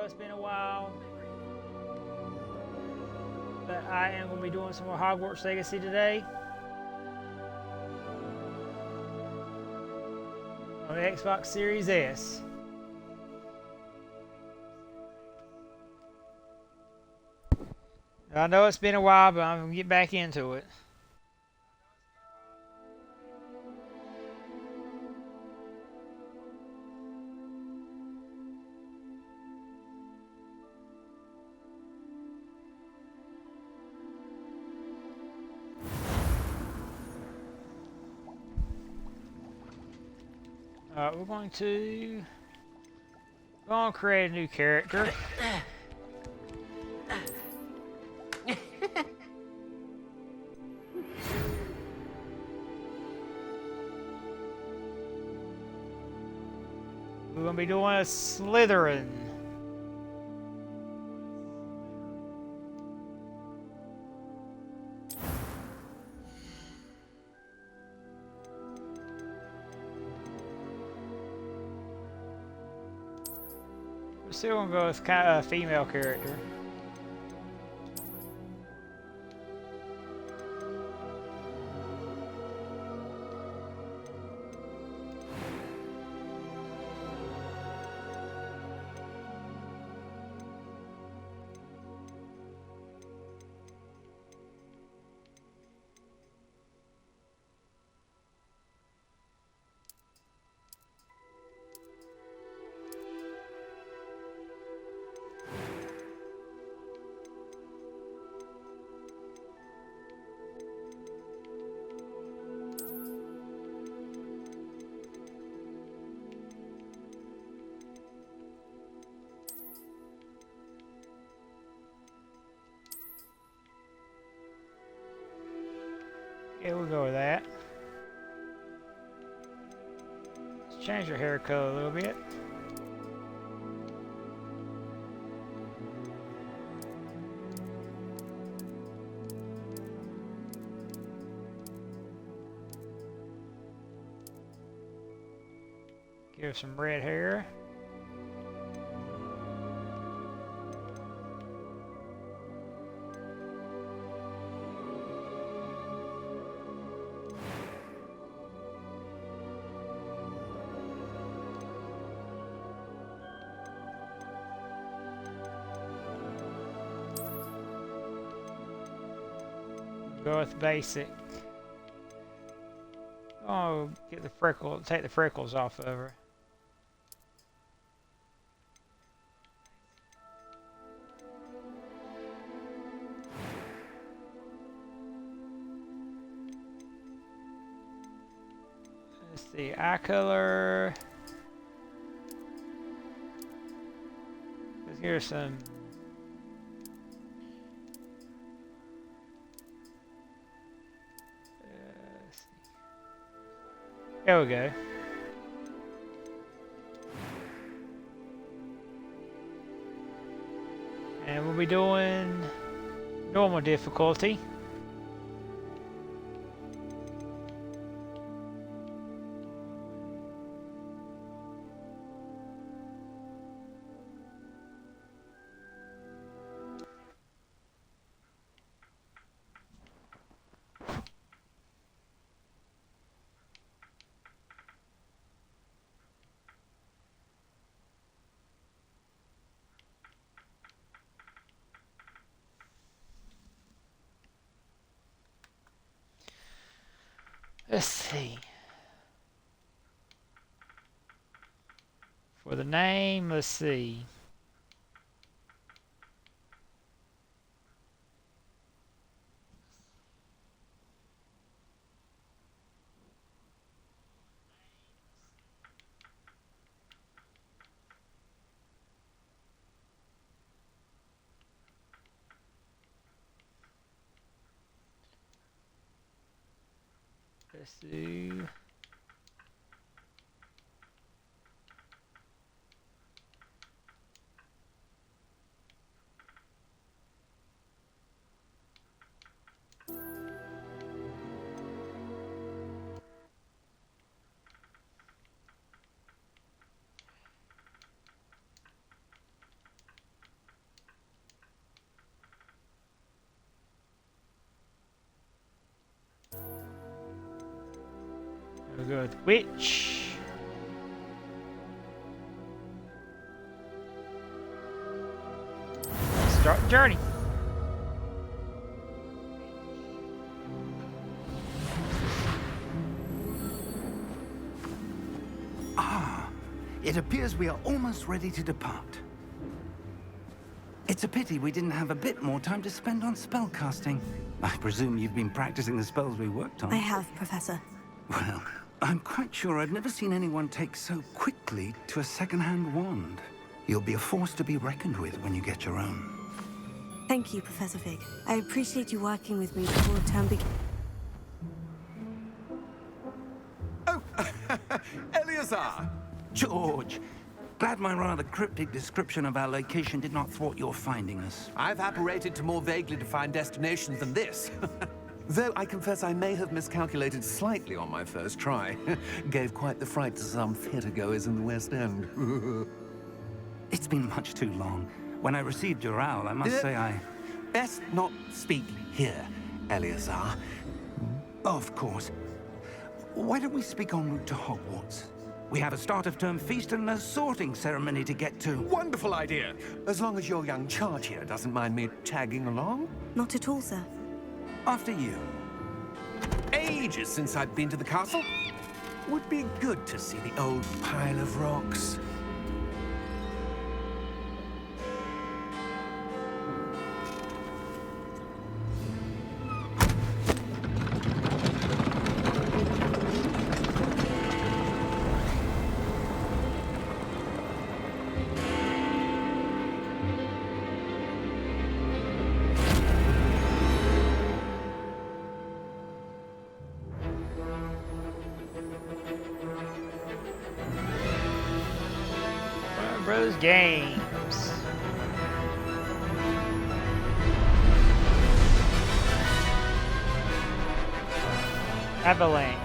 know it's been a while, but I am going to be doing some more Hogwarts Legacy today on the Xbox Series S. I know it's been a while, but I'm going to get back into it. We're going to create a new character. We're going to be doing a Slytherin. We're still going to go with kind of a female character. Yeah, we'll go with that. Let's change your hair color a little bit. Give her some red hair. Go with basic. Oh, get the freckle, take the freckles off of her. Let's see, eye color. Here's some. There we go. And we'll be doing normal difficulty. Let's see. For the name, let's see. Let's do. We'll go with Witch. Start the journey. It appears we are almost ready to depart. It's a pity we didn't have a bit more time to spend on spellcasting. I presume you've been practicing the spells we worked on. I have, Professor. Well, I'm quite sure I've never seen anyone take so quickly to a second-hand wand. You'll be a force to be reckoned with when you get your own. Thank you, Professor Fig. I appreciate you working with me before the term begins. Oh, Eleazar! George, glad my rather cryptic description of our location did not thwart your finding us. I've apparated to more vaguely defined destinations than this. Though I confess I may have miscalculated slightly on my first try. Gave quite the fright to some theatergoers in the West End. It's been much too long. When I received your owl, I must say I... Best not speak here, Eleazar. Of course. Why don't we speak en route to Hogwarts? We have a start-of-term feast and a sorting ceremony to get to. Wonderful idea! As long as your young charge here doesn't mind me tagging along. Not at all, sir. After you. Ages since I've been to the castle. Would be good to see the old pile of rocks. Bros Games. Avalanche.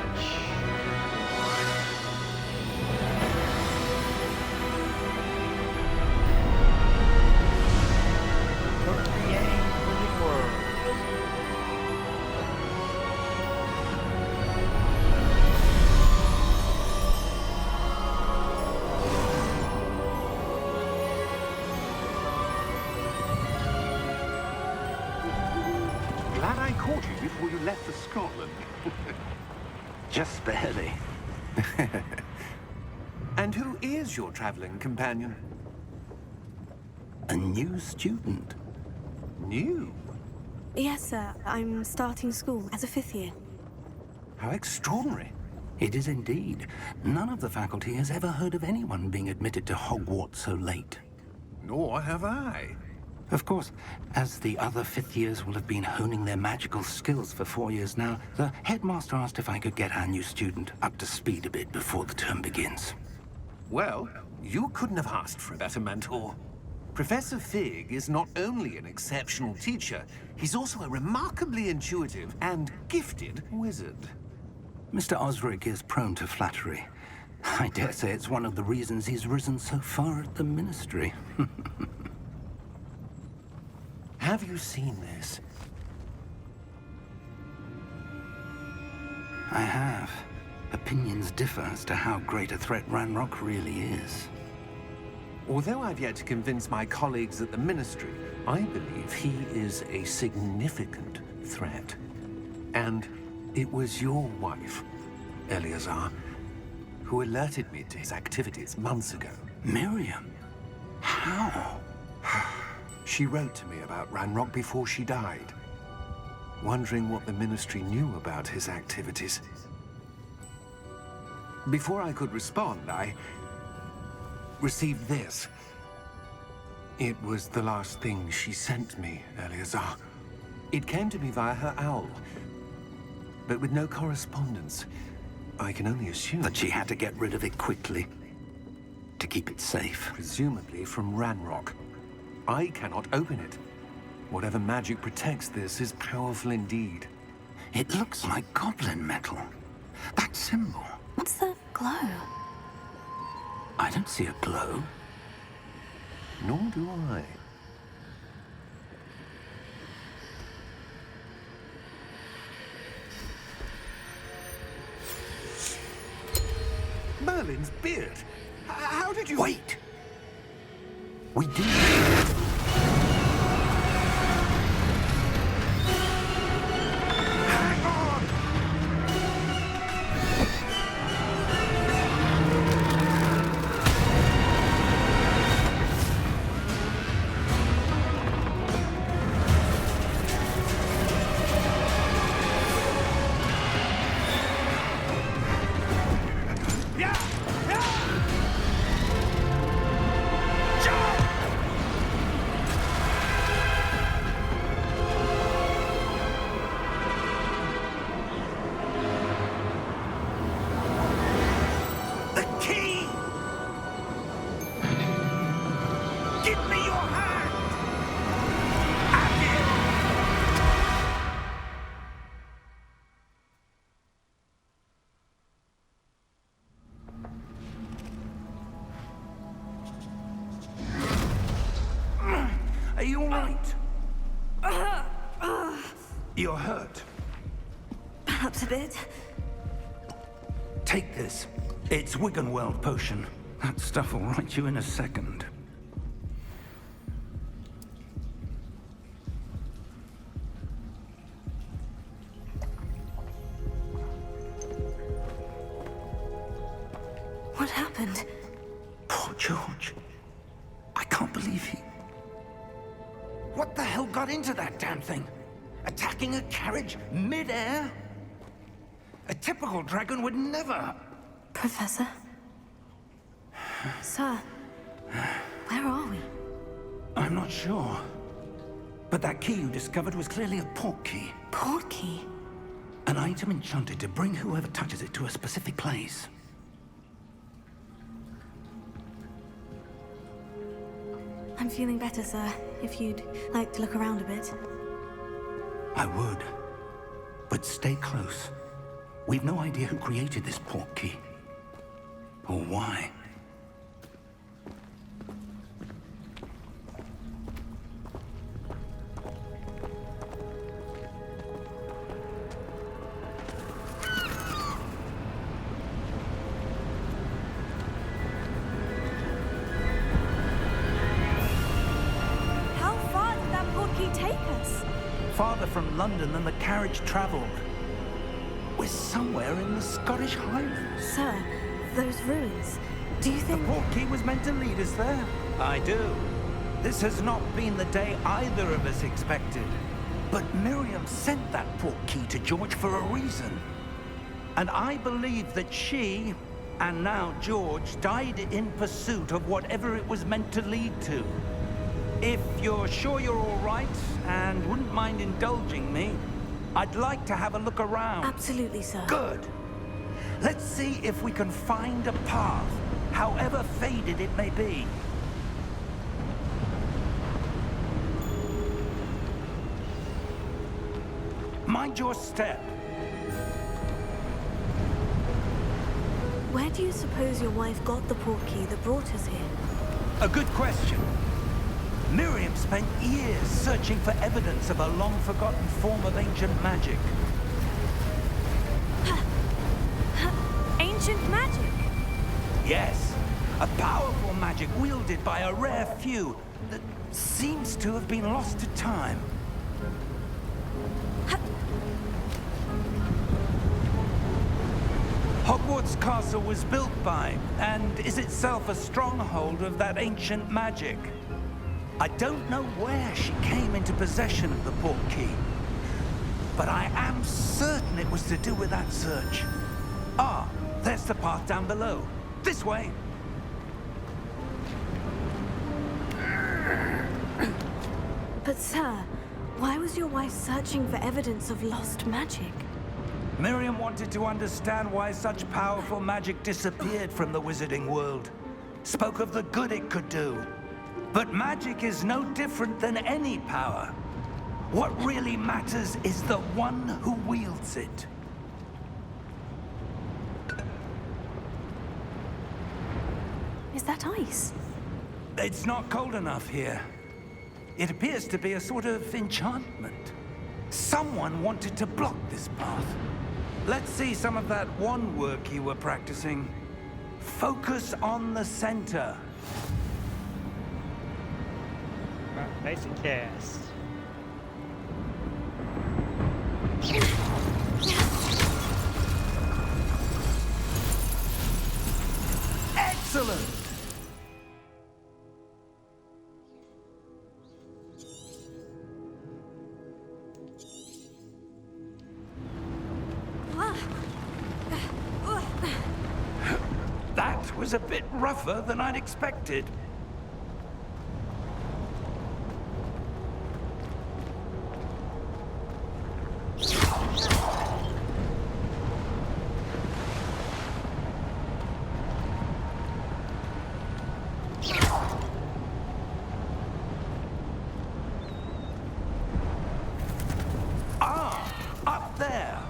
Glad I caught you before you left for Scotland. Just barely. And who is your traveling companion? A new student. New? Yes, sir. I'm starting school as a 5th year. How extraordinary. It is indeed. None of the faculty has ever heard of anyone being admitted to Hogwarts so late. Nor have I. Of course, as the other 5th years will have been honing their magical skills for 4 years now, the headmaster asked if I could get our new student up to speed a bit before the term begins. Well, you couldn't have asked for a better mentor. Professor Fig is not only an exceptional teacher, he's also a remarkably intuitive and gifted wizard. Mr. Osric is prone to flattery. I dare say it's one of the reasons he's risen so far at the Ministry. Have you seen this? I have. Opinions differ as to how great a threat Ranrock really is. Although I've yet to convince my colleagues at the Ministry, I believe he is a significant threat. And it was your wife, Eleazar, who alerted me to his activities months ago. Miriam? How? She wrote to me about Ranrock before she died, wondering what the Ministry knew about his activities. Before I could respond, I received this. It was the last thing she sent me, Eleazar. It came to me via her owl, but with no correspondence. I can only assume That she had to get rid of it quickly, to keep it safe. presumably from Ranrock. I cannot open it. Whatever magic protects this is powerful indeed. It looks like goblin metal. That symbol. What's the glow? I don't see a glow. Nor do I. Merlin's beard. How did you... Wait! We did. Hang on! Are you all right? You're hurt. Perhaps a bit. Take this. It's Wiggenweld potion. That stuff will right you in a second. What happened? Poor George. I can't believe he... What the hell got into that damn thing? Attacking a carriage mid-air? A typical dragon would never... Professor? Sir, where are we? I'm not sure. But that key you discovered was clearly a port key. Port key? An item enchanted to bring whoever touches it to a specific place. I'm feeling better, sir. If you'd like to look around a bit. I would. But stay close. We've no idea who created this port key. Or why. How far did that port key take us? Farther from London than the carriage traveled. We're somewhere in the Scottish Highlands. Sir, those ruins. Do you The think... port key was meant to lead us there. I do. This has not been the day either of us expected. But Miriam sent that port key to George for a reason. And I believe that she, and now George, died in pursuit of whatever it was meant to lead to. If you're sure you're all right, and wouldn't mind indulging me, I'd like to have a look around. Absolutely, sir. Good. Let's see if we can find a path, however faded it may be. Mind your step. Where do you suppose your wife got the port key that brought us here? A good question. Miriam spent years searching for evidence of a long-forgotten form of ancient magic. Ancient magic? Yes, a powerful magic wielded by a rare few that seems to have been lost to time. Hogwarts Castle was built by, and is itself a stronghold of that ancient magic. I don't know where she came into possession of the port key, but I am certain it was to do with that search. Ah, there's the path down below. This way. But sir, why was your wife searching for evidence of lost magic? Miriam wanted to understand why such powerful magic disappeared from the wizarding world. Spoke of the good it could do. But magic is no different than any power. What really matters is the one who wields it. Is that ice? It's not cold enough here. It appears to be a sort of enchantment. Someone wanted to block this path. Let's see some of that wand work you were practicing. Focus on the center. Right, basic cast. Excellent! That was a bit rougher than I'd expected. Ah, up there.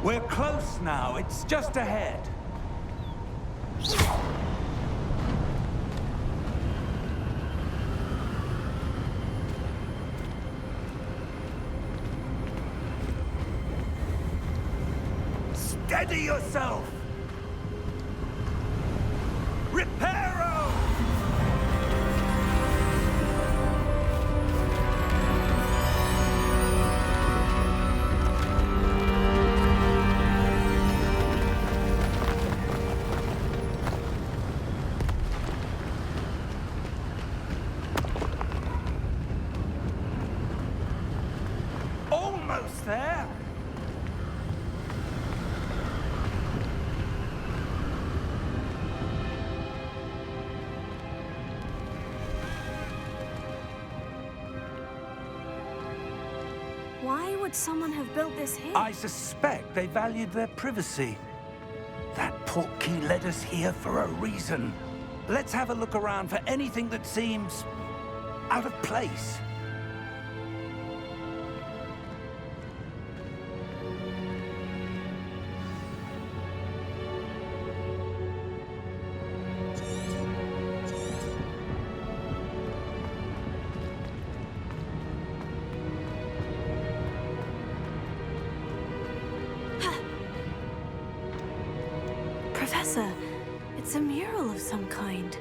We're close now. It's just ahead. Steady yourself! Reparo! Almost there. Why would someone have built this here? I suspect they valued their privacy. That portkey led us here for a reason. Let's have a look around for anything that seems out of place. Professor, it's a mural of some kind.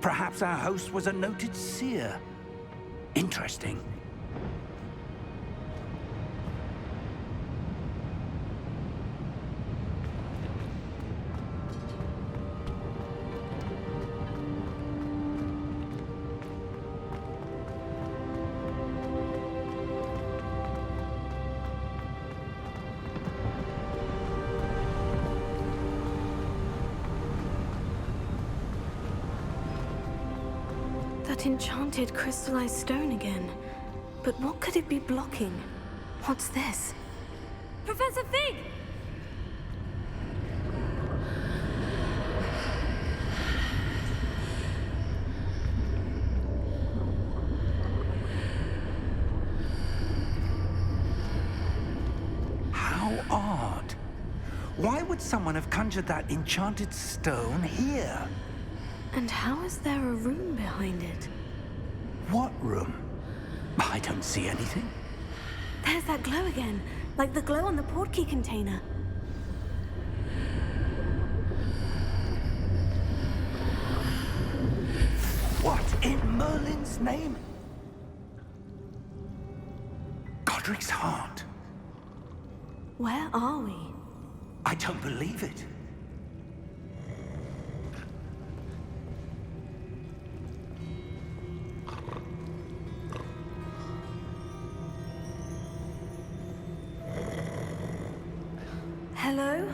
Perhaps our host was a noted seer. Interesting. That enchanted crystallized stone again. But what could it be blocking? What's this? Professor Fig! How odd. Why would someone have conjured that enchanted stone here? And how is there a room behind it? What room? I don't see anything. There's that glow again, like the glow on the portkey container. What in Merlin's name? Godric's heart. Where are we? I don't believe it. Hello?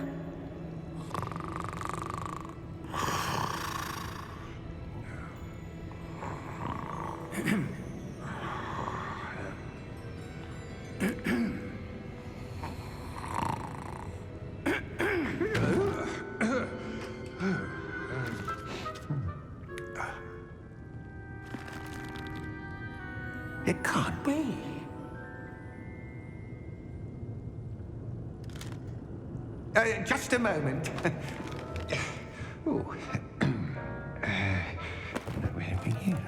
It can't be. Just a moment. Ooh. Where are we here?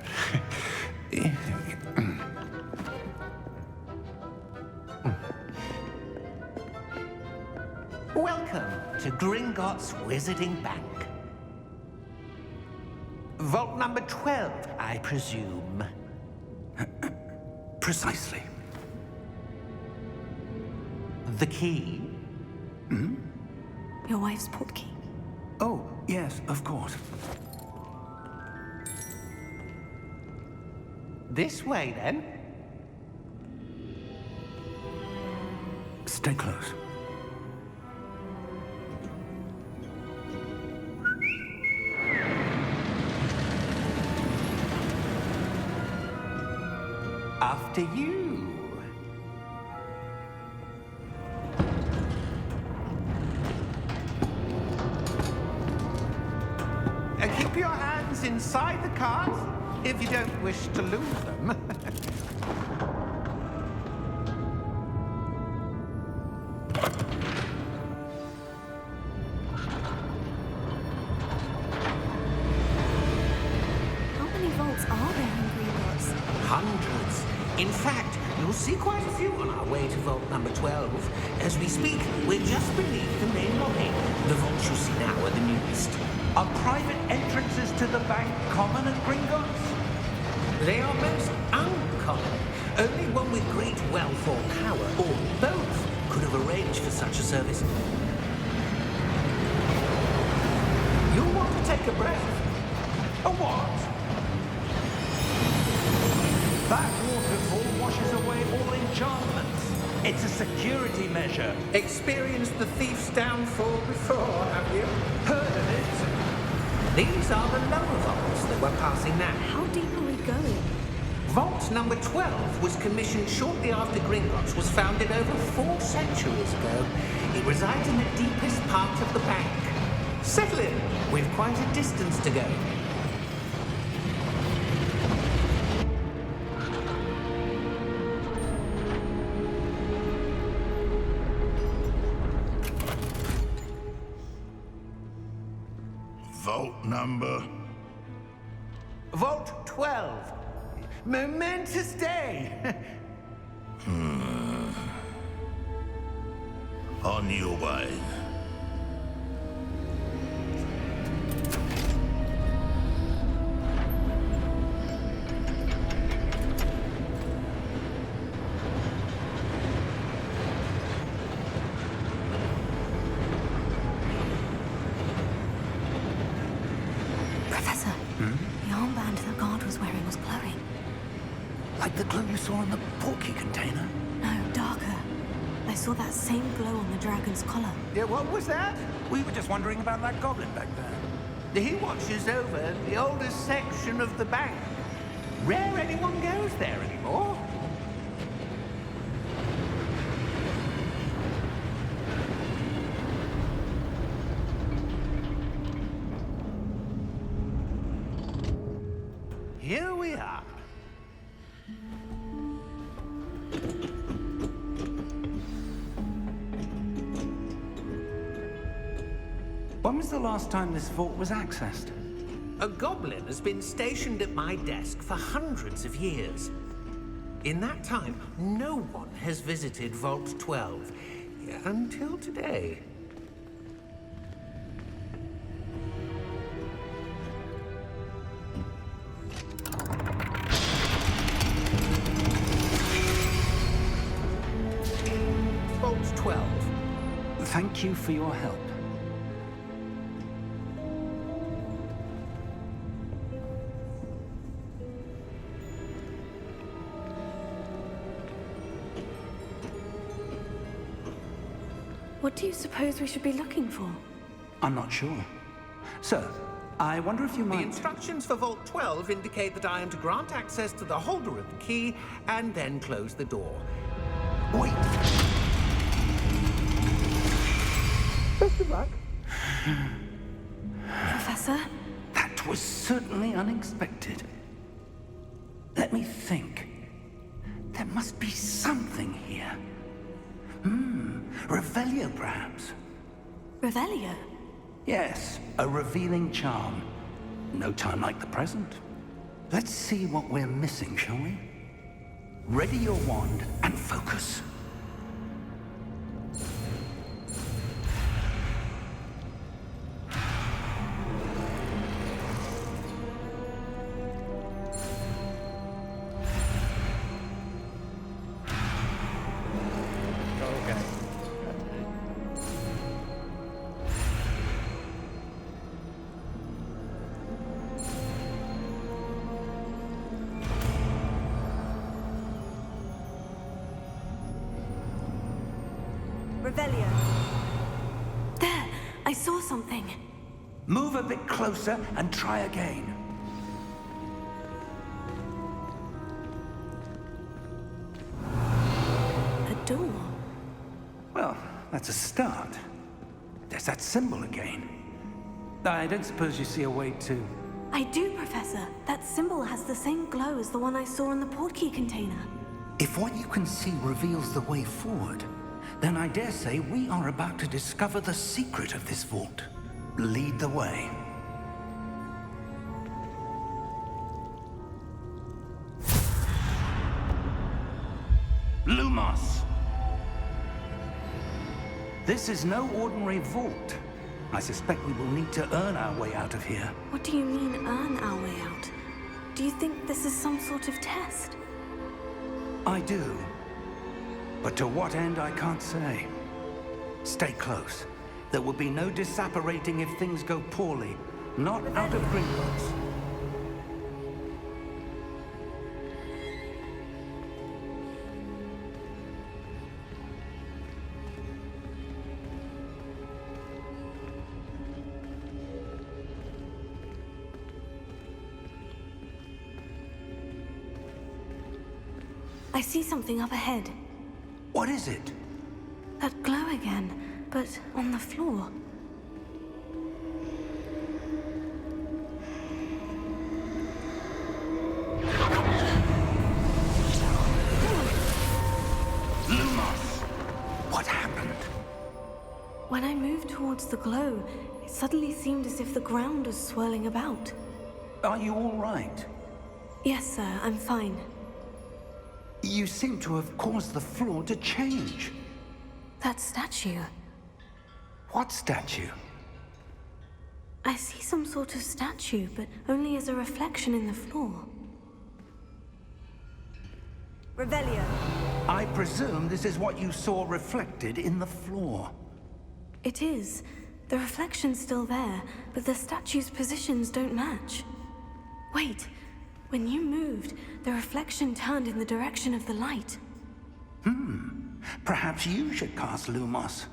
Welcome to Gringotts Wizarding Bank. Vault number 12, I presume. Precisely. The key? Your wife's portkey. Oh, yes, of course. This way, then. Stay close. After you. Keep your hands inside the cart if you don't wish to lose them. How many vaults are there in Gringotts? Hundreds. In fact, you'll see quite a few on our way to vault number 12. As we speak, we're just beneath the main lobby. The vaults you see now are the newest. Are private entrances to the bank common at Gringotts? They are most uncommon. Only one with great wealth or power, or both, could have arranged for such a service. You'll want to take a breath. A what? That waterfall washes away all enchantments. It's a security measure. Experienced the thief's downfall before, have you? Heard of it? These are the lower vaults that we're passing now. How deep are we going? Vault number 12 was commissioned shortly after Gringotts was founded over 4 centuries ago. It resides in the deepest part of the bank. Settle in. We've quite a distance to go. Vault number? Vault 12. Momentous day. On your way. Professor, the armband the guard was wearing was glowing. Like the glow you saw in the portkey container? No, darker. I saw that same glow on the dragon's collar. Yeah, what was that? We were just wondering about that goblin back there. He watches over the oldest section of the bank. Rare anyone goes there anymore. Here we are. When was the last time this vault was accessed? A goblin has been stationed at my desk for hundreds of years. In that time, no one has visited Vault 12 until today. Vault 12. Thank you for your help. What do you suppose we should be looking for? I'm not sure. Sir, I wonder if you The might... instructions for Vault 12 indicate that I am to grant access to the holder of the key and then close the door. Wait! Best of luck. Professor? That was certainly unexpected. Let me think. There must be something here. Revelio, perhaps? Revelio? Yes, a revealing charm. No time like the present. Let's see what we're missing, shall we? Ready your wand and focus. Revelio. There! I saw something. Move a bit closer and try again. A door. Well, that's a start. There's that symbol again. I don't suppose you see a way to... I do, Professor. That symbol has the same glow as the one I saw in the portkey container. If what you can see reveals the way forward, then I dare say we are about to discover the secret of this vault. Lead the way. Lumos! This is no ordinary vault. I suspect we will need to earn our way out of here. What do you mean, earn our way out? Do you think this is some sort of test? I do. But to what end, I can't say. Stay close. There will be no disapparating if things go poorly. Not out of Gringotts. I see something up ahead. What is it? That glow again, but on the floor. Lumos! What happened? When I moved towards the glow, it suddenly seemed as if the ground was swirling about. Are you all right? Yes, sir, I'm fine. You seem to have caused the floor to change. That statue. What statue? I see some sort of statue, but only as a reflection in the floor. Revelio. I presume this is what you saw reflected in the floor. It is. The reflection's still there, but the statue's positions don't match. Wait. When you moved, the reflection turned in the direction of the light. Perhaps you should cast Lumos.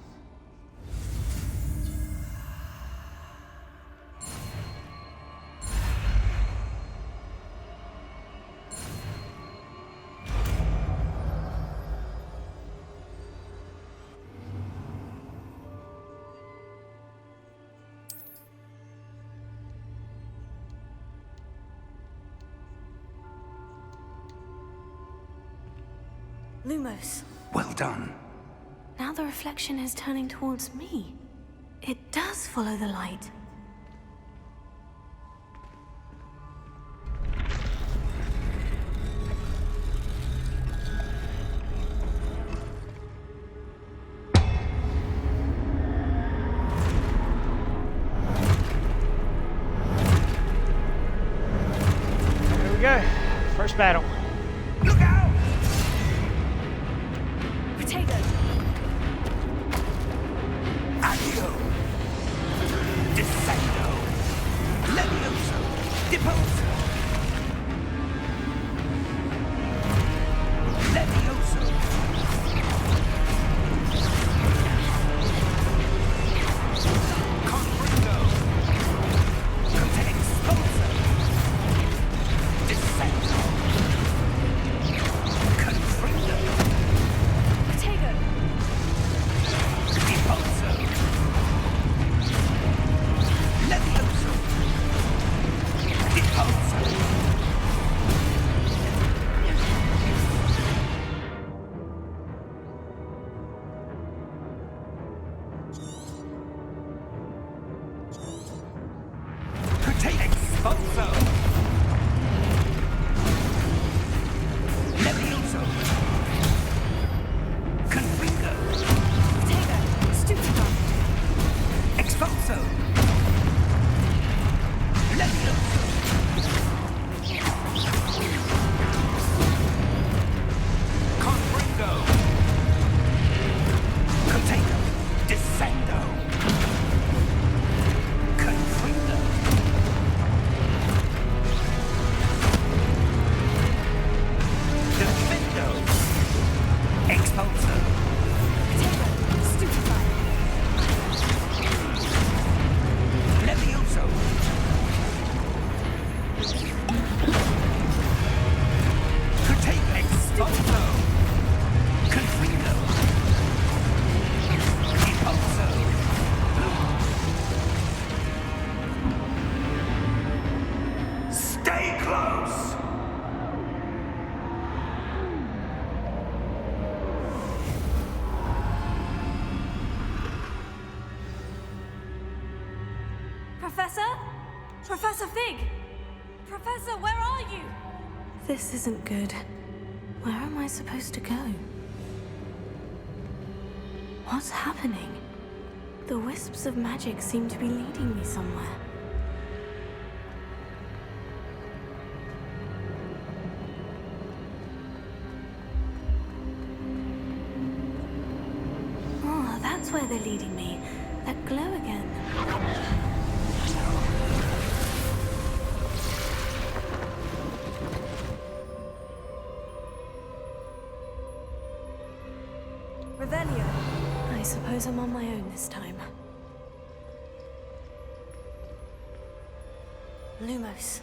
Lumos. Well done. Now the reflection is turning towards me. It does follow the light. Here we go. First battle. Look out! Potato. Accio! Descendo! Levioso! Deposo! Levioso! Confringo! Conte expulso! Descendo! Confringo! Potato. Deposo! Levioso! Deposo! Professor? Professor Fig! Professor, where are you? This isn't good. Where am I supposed to go? What's happening? The wisps of magic seem to be leading me somewhere. Oh, that's where they're leading me. That glow again. Revelio. I suppose I'm on my own this time. Lumos.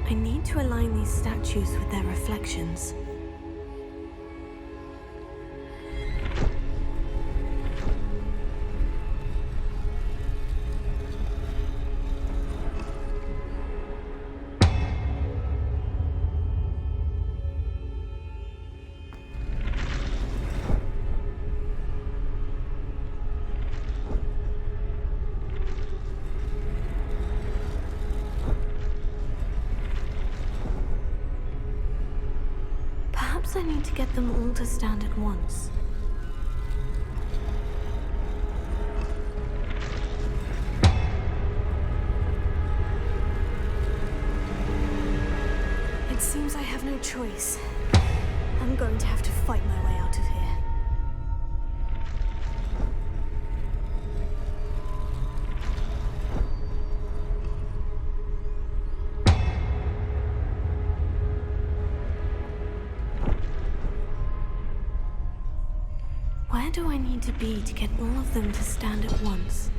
I need to align these statues with their reflections. Perhaps I need to get them all to stand at once. It seems I have no choice. I'm going to have to fight my way out of here. Where do I need to be to get all of them to stand at once?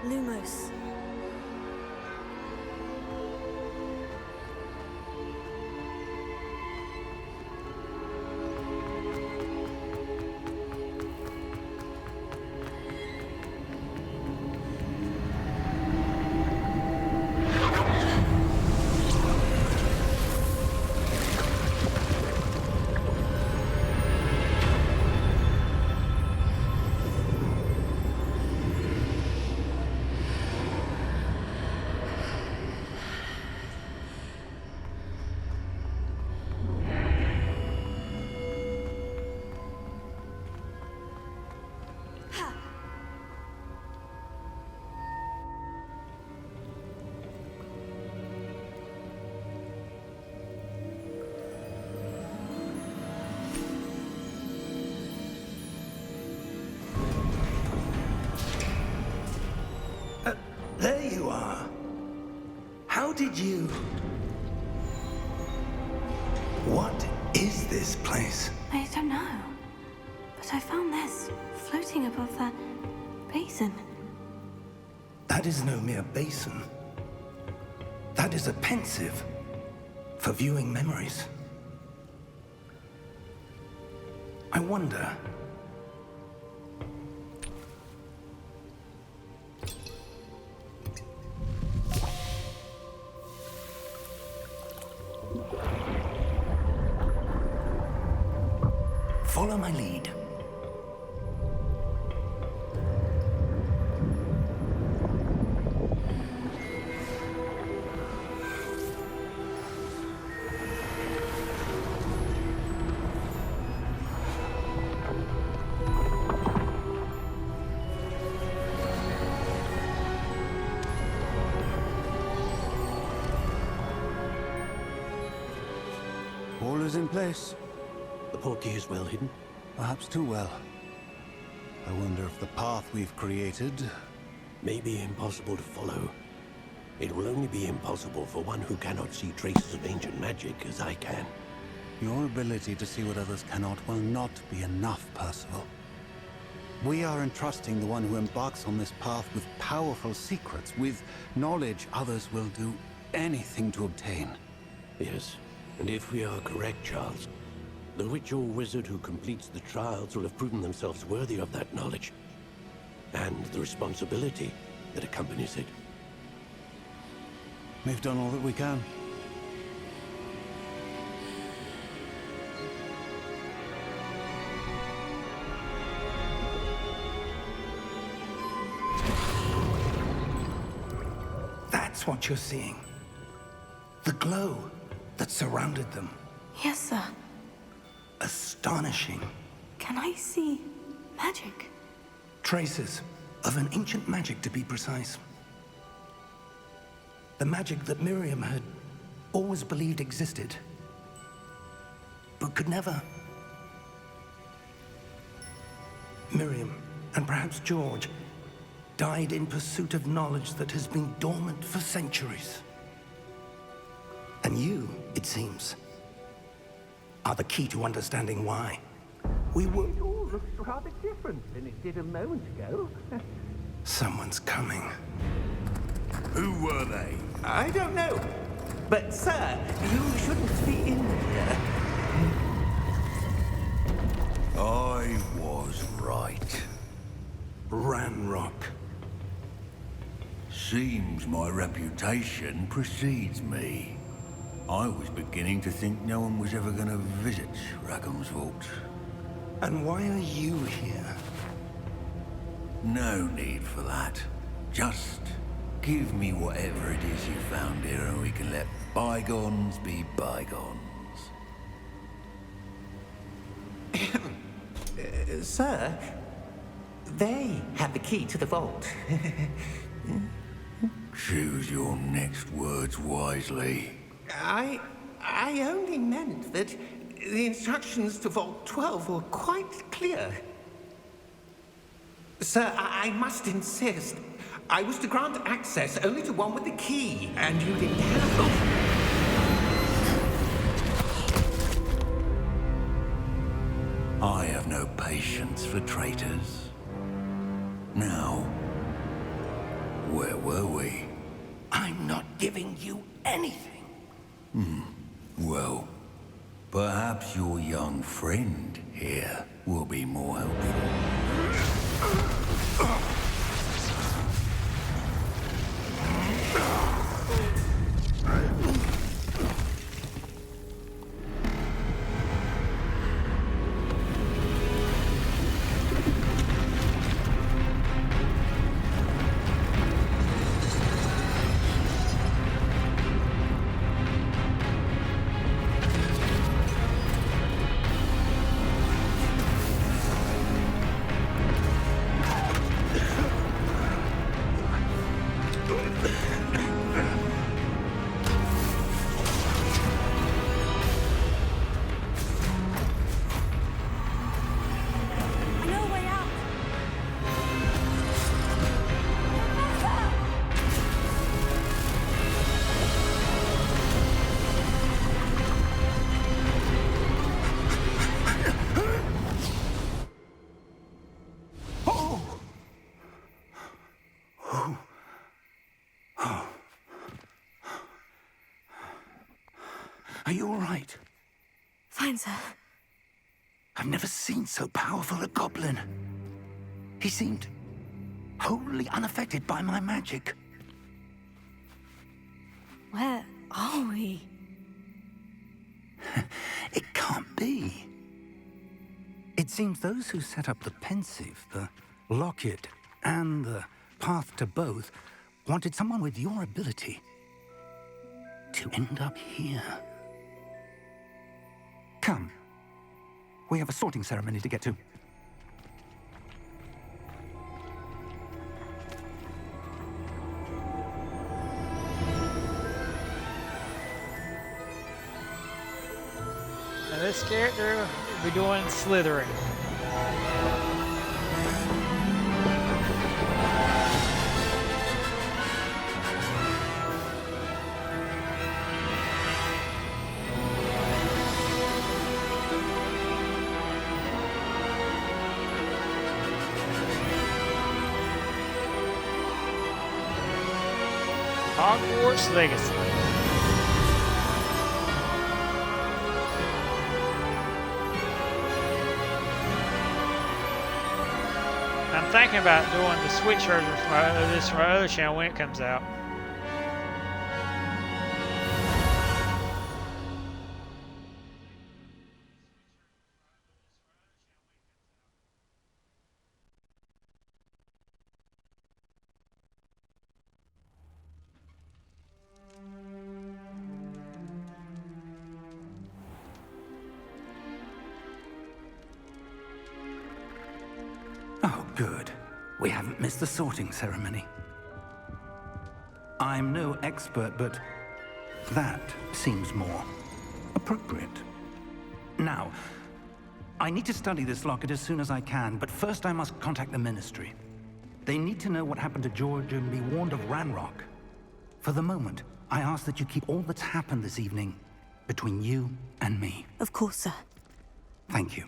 Lumos. did you? What is this place? I don't know. But I found this floating above that basin. That is no mere basin. That is a pensive for viewing memories. I wonder. Follow my lead. All is in place. The portkey is well hidden. Perhaps too well. I wonder if the path we've created... May be impossible to follow. It will only be impossible for one who cannot see traces of ancient magic as I can. Your ability to see what others cannot will not be enough, Percival. We are entrusting the one who embarks on this path with powerful secrets, with knowledge others will do anything to obtain. Yes, and if we are correct, Charles, the witch or wizard who completes the trials will have proven themselves worthy of that knowledge, and the responsibility that accompanies it. We've done all that we can. That's what you're seeing. The glow that surrounded them. Yes, sir. Astonishing. Can I see magic? Traces of an ancient magic, to be precise. The magic that Miriam had always believed existed, but could never. Miriam, and perhaps George, died in pursuit of knowledge that has been dormant for centuries. And you, it seems, are the key to understanding why. We were... It all looks rather different than it did a moment ago. Someone's coming. Who were they? I don't know. But, sir, you shouldn't be in here. I was right. Ranrock. Seems my reputation precedes me. I was beginning to think no one was ever going to visit Rackham's vault. And why are you here? No need for that. Just give me whatever it is you found here and we can let bygones be bygones. Sir, they have the key to the vault. Choose your next words wisely. I only meant that the instructions to Vault 12 were quite clear. Sir, I must insist. I was to grant access only to one with the key, and you didn't have them. I have no patience for traitors. Now, where were we? I'm not giving you anything. Well, perhaps your young friend here will be more helpful. Are you all right? Fine, sir. I've never seen so powerful a goblin. He seemed wholly unaffected by my magic. Where are we? It can't be. It seems those who set up the pensive, the locket, and the path to both wanted someone with your ability to end up here. Come. We have a sorting ceremony to get to. Now this character will be doing Slytherin. Hogwarts Legacy. I'm thinking about doing the Switch version for this for my other channel when it comes out. Oh, good. We haven't missed the sorting ceremony. I'm no expert, but that seems more appropriate. Now, I need to study this locket as soon as I can, but first I must contact the Ministry. They need to know what happened to George and be warned of Ranrock. For the moment, I ask that you keep all that's happened this evening between you and me. Of course, sir. Thank you.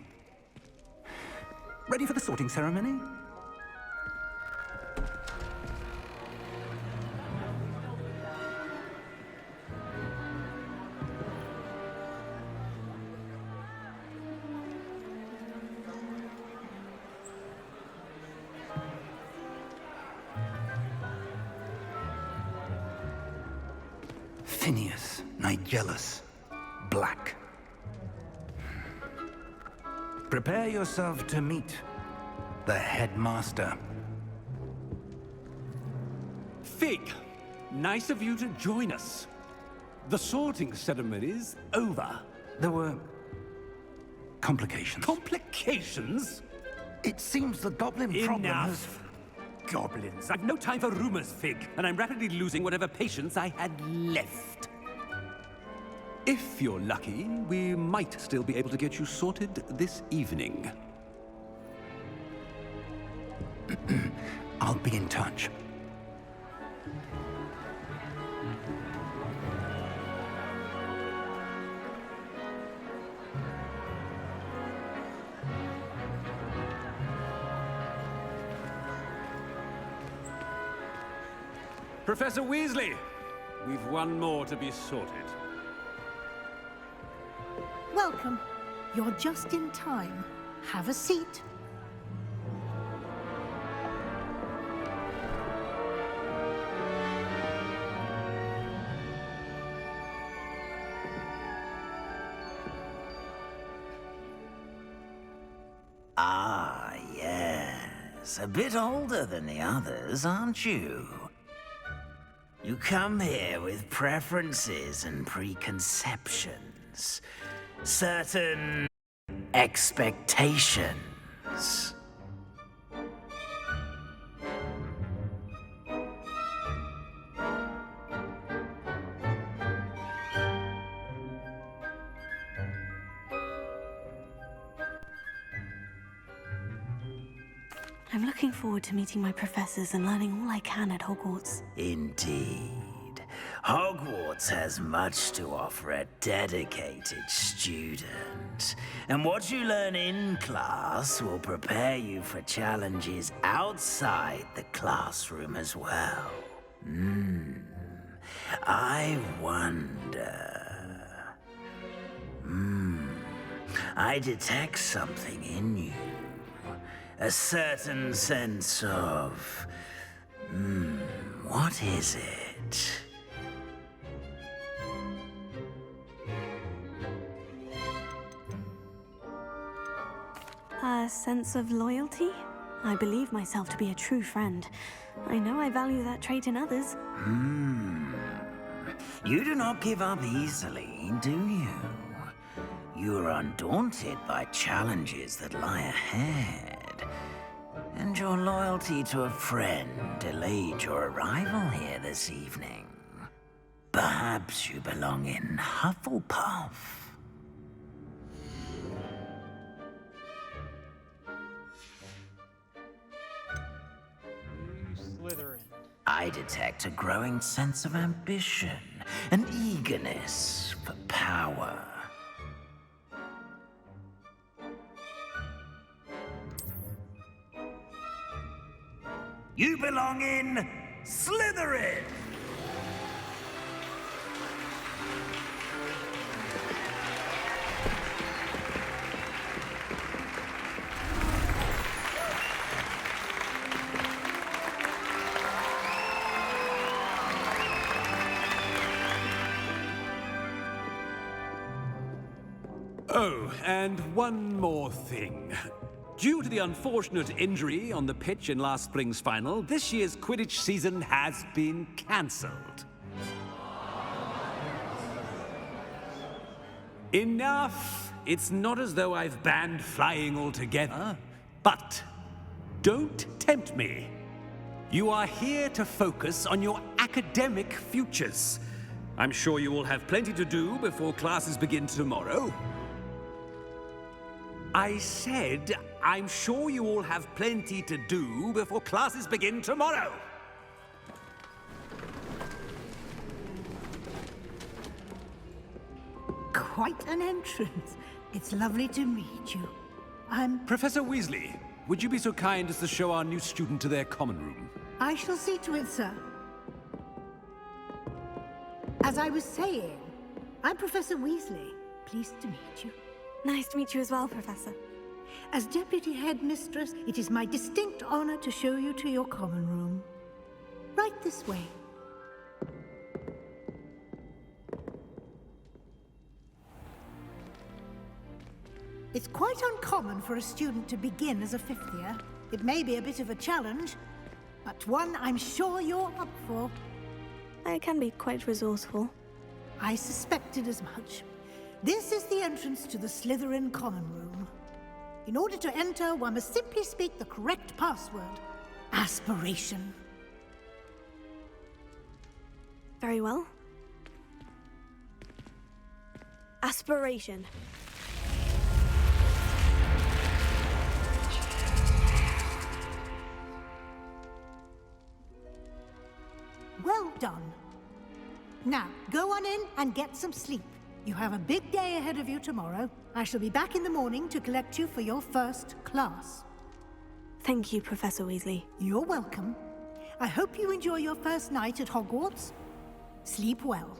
Ready for the sorting ceremony? Phineas, Nigellus, Black. Prepare yourself to meet the headmaster. Fig, nice of you to join us. The sorting ceremony's over. There were complications. Complications? It seems the goblin problem has... Enough. Goblins. I've no time for rumors, Fig, and I'm rapidly losing whatever patience I had left. If you're lucky, we might still be able to get you sorted this evening. I'll be in touch. Professor Weasley, we've one more to be sorted. Welcome. You're just in time. Have a seat. Ah, yes. A bit older than the others, aren't you? You come here with preferences and preconceptions. Certain expectations. I'm looking forward to meeting my professors and learning all I can at Hogwarts. Indeed. Hogwarts has much to offer a dedicated student. And what you learn in class will prepare you for challenges outside the classroom as well. I wonder... I detect something in you. A certain sense of... what is it? A sense of loyalty? I believe myself to be a true friend. I know I value that trait in others. You do not give up easily, do you? You are undaunted by challenges that lie ahead. And your loyalty to a friend delayed your arrival here this evening. Perhaps you belong in Hufflepuff. Slytherin. I detect a growing sense of ambition, an eagerness for power. You belong in Slytherin! Oh, and one more thing. Due to the unfortunate injury on the pitch in last spring's final, this year's Quidditch season has been cancelled. Enough! It's not as though I've banned flying altogether. But don't tempt me. You are here to focus on your academic futures. I'm sure you will have plenty to do before classes begin tomorrow. I said, I'm sure you all have plenty to do before classes begin tomorrow. Quite an entrance. It's lovely to meet you. Professor Weasley, would you be so kind as to show our new student to their common room? I shall see to it, sir. As I was saying, I'm Professor Weasley. Pleased to meet you. Nice to meet you as well, Professor. As Deputy Headmistress, it is my distinct honor to show you to your common room. Right this way. It's quite uncommon for a student to begin as a fifth year. It may be a bit of a challenge, but one I'm sure you're up for. I can be quite resourceful. I suspected as much. This is the entrance to the Slytherin common room. In order to enter, one must simply speak the correct password. Aspiration. Very well. Aspiration. Well done. Now, go on in and get some sleep. You have a big day ahead of you tomorrow. I shall be back in the morning to collect you for your first class. Thank you, Professor Weasley. You're welcome. I hope you enjoy your first night at Hogwarts. Sleep well.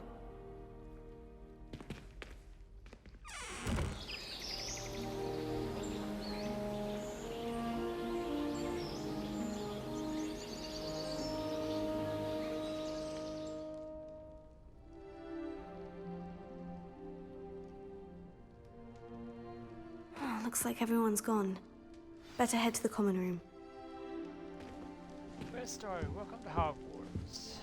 Looks like everyone's gone. Better head to the common room. First story, welcome to Hogwarts.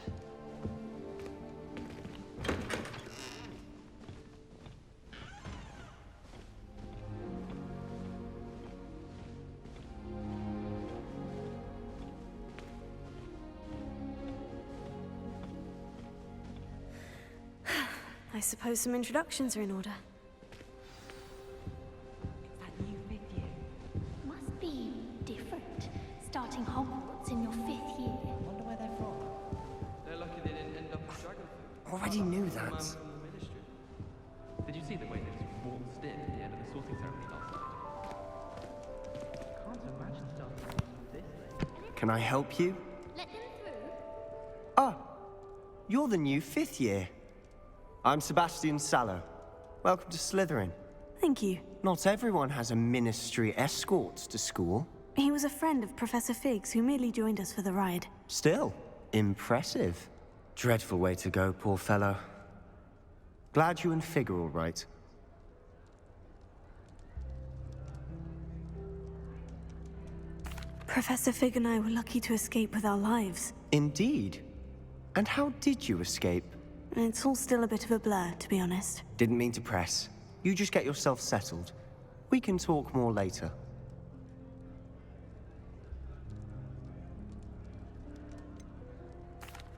I suppose some introductions are in order. Must be different, starting Hogwarts in your 5th year. Wonder where they're from. They're lucky they didn't end up with dragon food. Already knew that. From the ministry. Did you see the way they just waltzed in at the end of the sorting ceremony last night? Can't imagine starting this late. Can I help you? Let them through. Ah, you're the new 5th year. I'm Sebastian Sallow. welcome to Slytherin. Thank you. Not everyone has a ministry escort to school. He was a friend of Professor Fig's who merely joined us for the ride. Still, impressive. Dreadful way to go, poor fellow. Glad you and Fig are all right. Professor Fig and I were lucky to escape with our lives. Indeed. And how did you escape? It's all still a bit of a blur, to be honest. Didn't mean to press. You just get yourself settled. We can talk more later.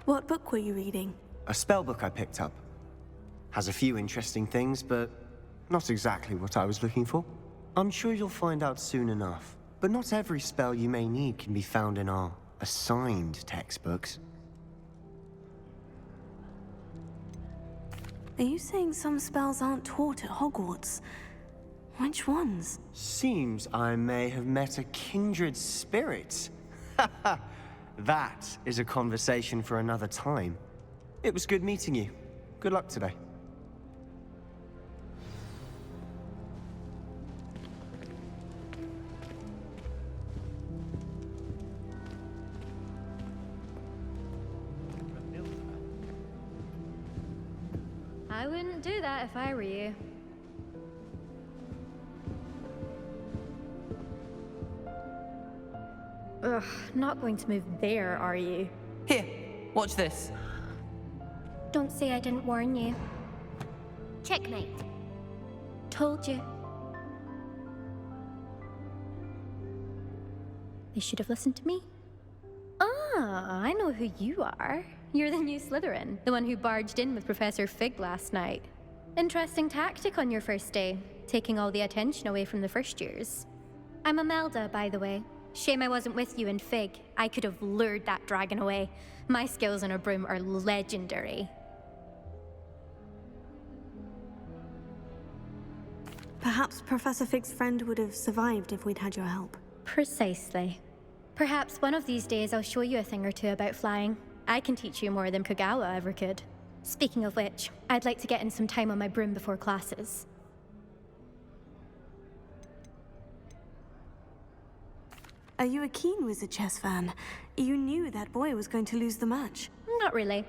What book were you reading? A spell book I picked up. Has a few interesting things, but not exactly what I was looking for. I'm sure you'll find out soon enough. But not every spell you may need can be found in our assigned textbooks. Are you saying some spells aren't taught at Hogwarts? Which ones? Seems I may have met a kindred spirit. That is a conversation for another time. It was good meeting you. Good luck today. I wouldn't do that if I were you. Ugh, not going to move there, are you? Here, watch this. Don't say I didn't warn you. Checkmate. Told you. They should have listened to me. Ah, I know who you are. You're the new Slytherin, the one who barged in with Professor Fig last night. Interesting tactic on your first day, taking all the attention away from the first years. I'm Imelda, by the way. Shame I wasn't with you in Fig. I could have lured that dragon away. My skills on a broom are legendary. Perhaps Professor Fig's friend would have survived if we'd had your help. Precisely. Perhaps one of these days I'll show you a thing or two about flying. I can teach you more than Kagawa ever could. Speaking of which, I'd like to get in some time on my broom before classes. Are you a keen Wizard chess fan? You knew that boy was going to lose the match. Not really.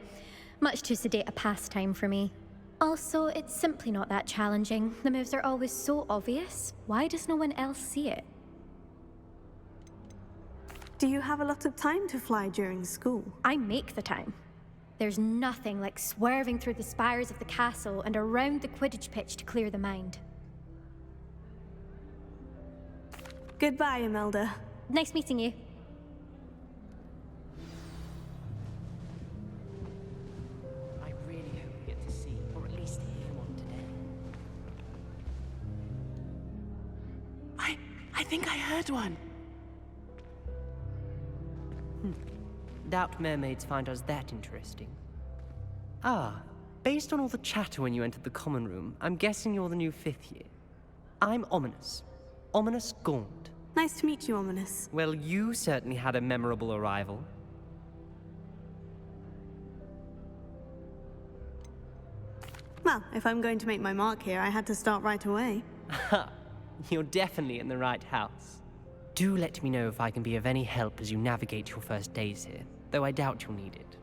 Much too sedate a pastime for me. Also, it's simply not that challenging. The moves are always so obvious. Why does no one else see it? Do you have a lot of time to fly during school? I make the time. There's nothing like swerving through the spires of the castle and around the Quidditch pitch to clear the mind. Goodbye, Imelda. Nice meeting you. I really hope we get to see, or at least hear one today. I think I heard one. Doubt mermaids find us that interesting. Ah, based on all the chatter when you entered the common room, I'm guessing you're the new 5th year. I'm Ominous. Ominous Gaunt. Nice to meet you, Ominous. Well, you certainly had a memorable arrival. Well, if I'm going to make my mark here, I had to start right away. Ha! You're definitely in the right house. Do let me know if I can be of any help as you navigate your first days here, though I doubt you'll need it.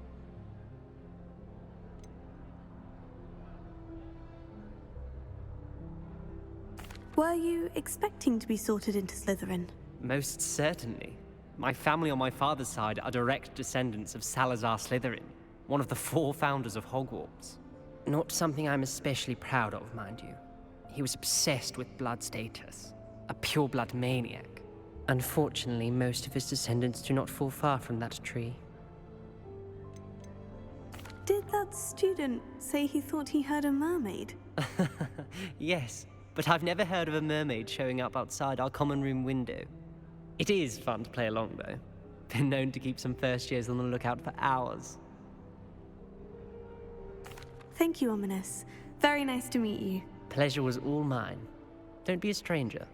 Were you expecting to be sorted into Slytherin? Most certainly. My family on my father's side are direct descendants of Salazar Slytherin, one of the 4 founders of Hogwarts. Not something I'm especially proud of, mind you. He was obsessed with blood status, a pure-blood maniac. Unfortunately, most of his descendants do not fall far from that tree. Did that student say he thought he heard a mermaid? Yes, but I've never heard of a mermaid showing up outside our common room window. It is fun to play along, though. Been known to keep some first years on the lookout for hours. Thank you, Ominous. Very nice to meet you. Pleasure was all mine. Don't be a stranger.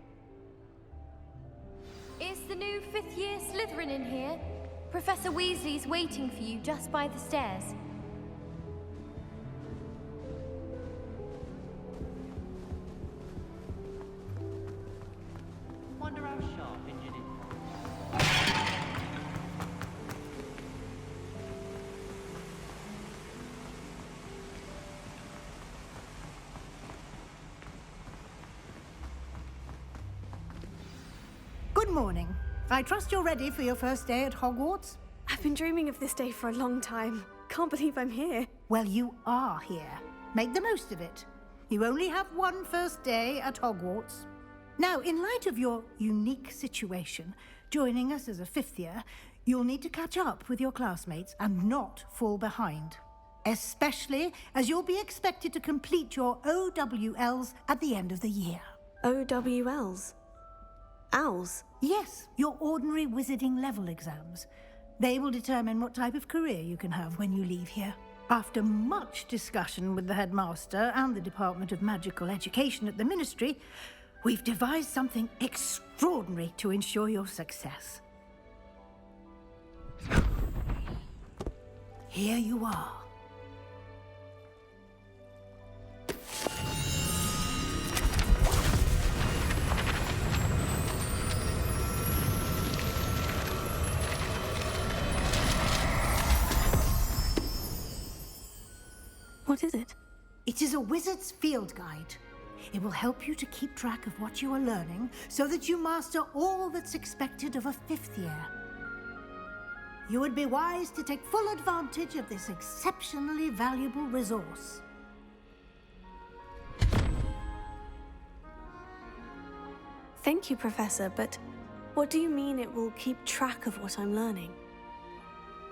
Is the new 5th year Slytherin in here? Professor Weasley's waiting for you just by the stairs. Good morning. I trust you're ready for your first day at Hogwarts? I've been dreaming of this day for a long time. Can't believe I'm here. Well, you are here. Make the most of it. You only have one first day at Hogwarts. Now, in light of your unique situation, joining us as a fifth year, you'll need to catch up with your classmates and not fall behind. Especially as you'll be expected to complete your OWLs at the end of the year. OWLs? Owls? Yes, your ordinary wizarding level exams. They will determine what type of career you can have when you leave here. After much discussion with the headmaster and the Department of Magical Education at the Ministry, we've devised something extraordinary to ensure your success. Here you are. What is it? It is a wizard's field guide. It will help you to keep track of what you are learning so that you master all that's expected of a fifth year. You would be wise to take full advantage of this exceptionally valuable resource. Thank you, Professor, but what do you mean it will keep track of what I'm learning?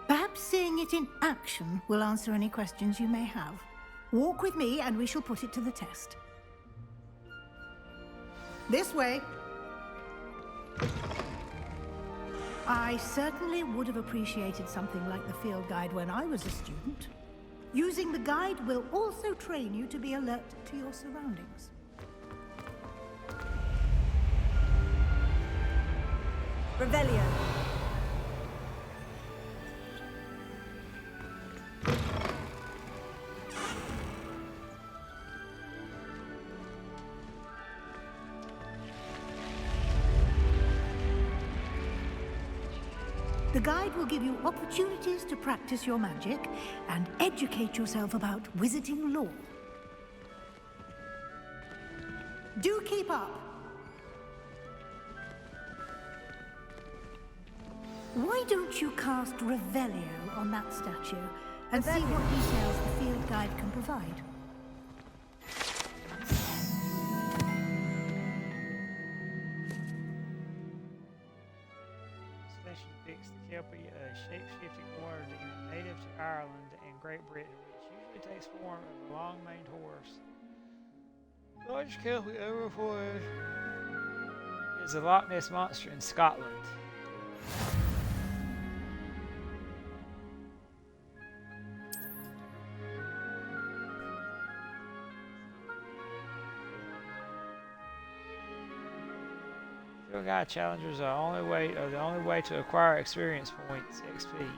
Perhaps seeing it in action will answer any questions you may have. Walk with me and we shall put it to the test. This way. I certainly would have appreciated something like the field guide when I was a student. Using the guide will also train you to be alert to your surroundings. Revelio. The guide will give you opportunities to practice your magic and educate yourself about wizarding lore. Do keep up! Why don't you cast Revelio on that statue and see what details the field guide can provide? Special depicts the Kelpie, a shape-shifting water demon native to Ireland and Great Britain, which usually takes form of a long-maned horse. The largest Kelpie ever reported is the Loch Ness Monster in Scotland. Field guide challengers are the only way to acquire experience points, XP.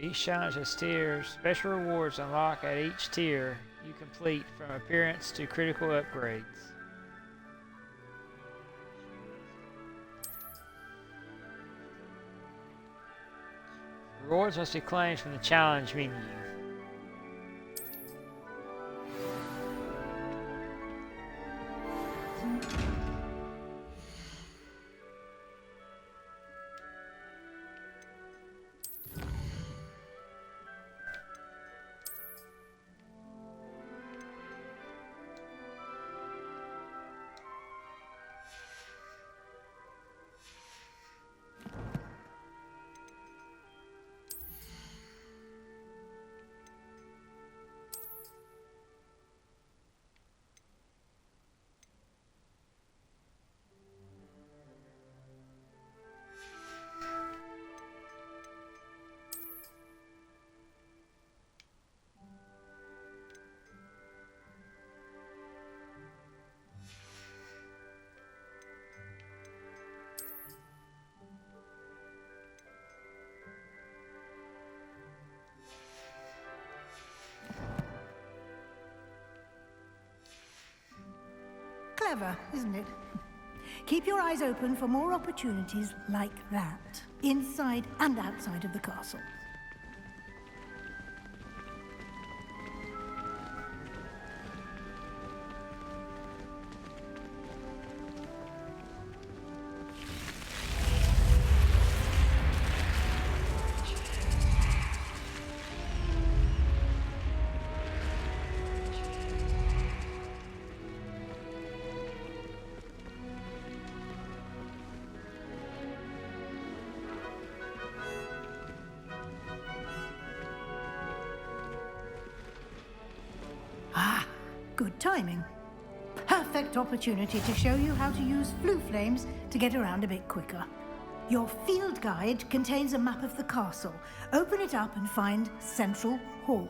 Each challenge has tiers. Special rewards unlock at each tier you complete, from appearance to critical upgrades. Rewards must be claimed from the challenge menu. Clever, isn't it? Keep your eyes open for more opportunities like that, inside and outside of the castle. Good timing. Perfect opportunity to show you how to use flue flames to get around a bit quicker. Your field guide contains a map of the castle. Open it up and find Central Hall.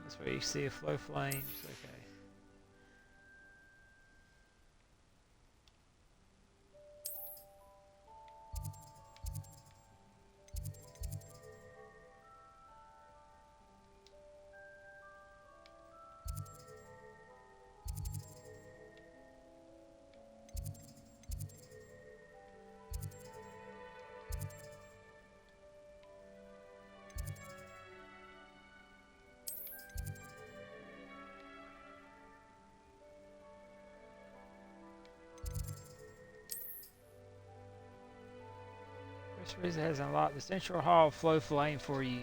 That's where you see a flow flames. Okay. This has unlocked the Central Hall flow flame for you.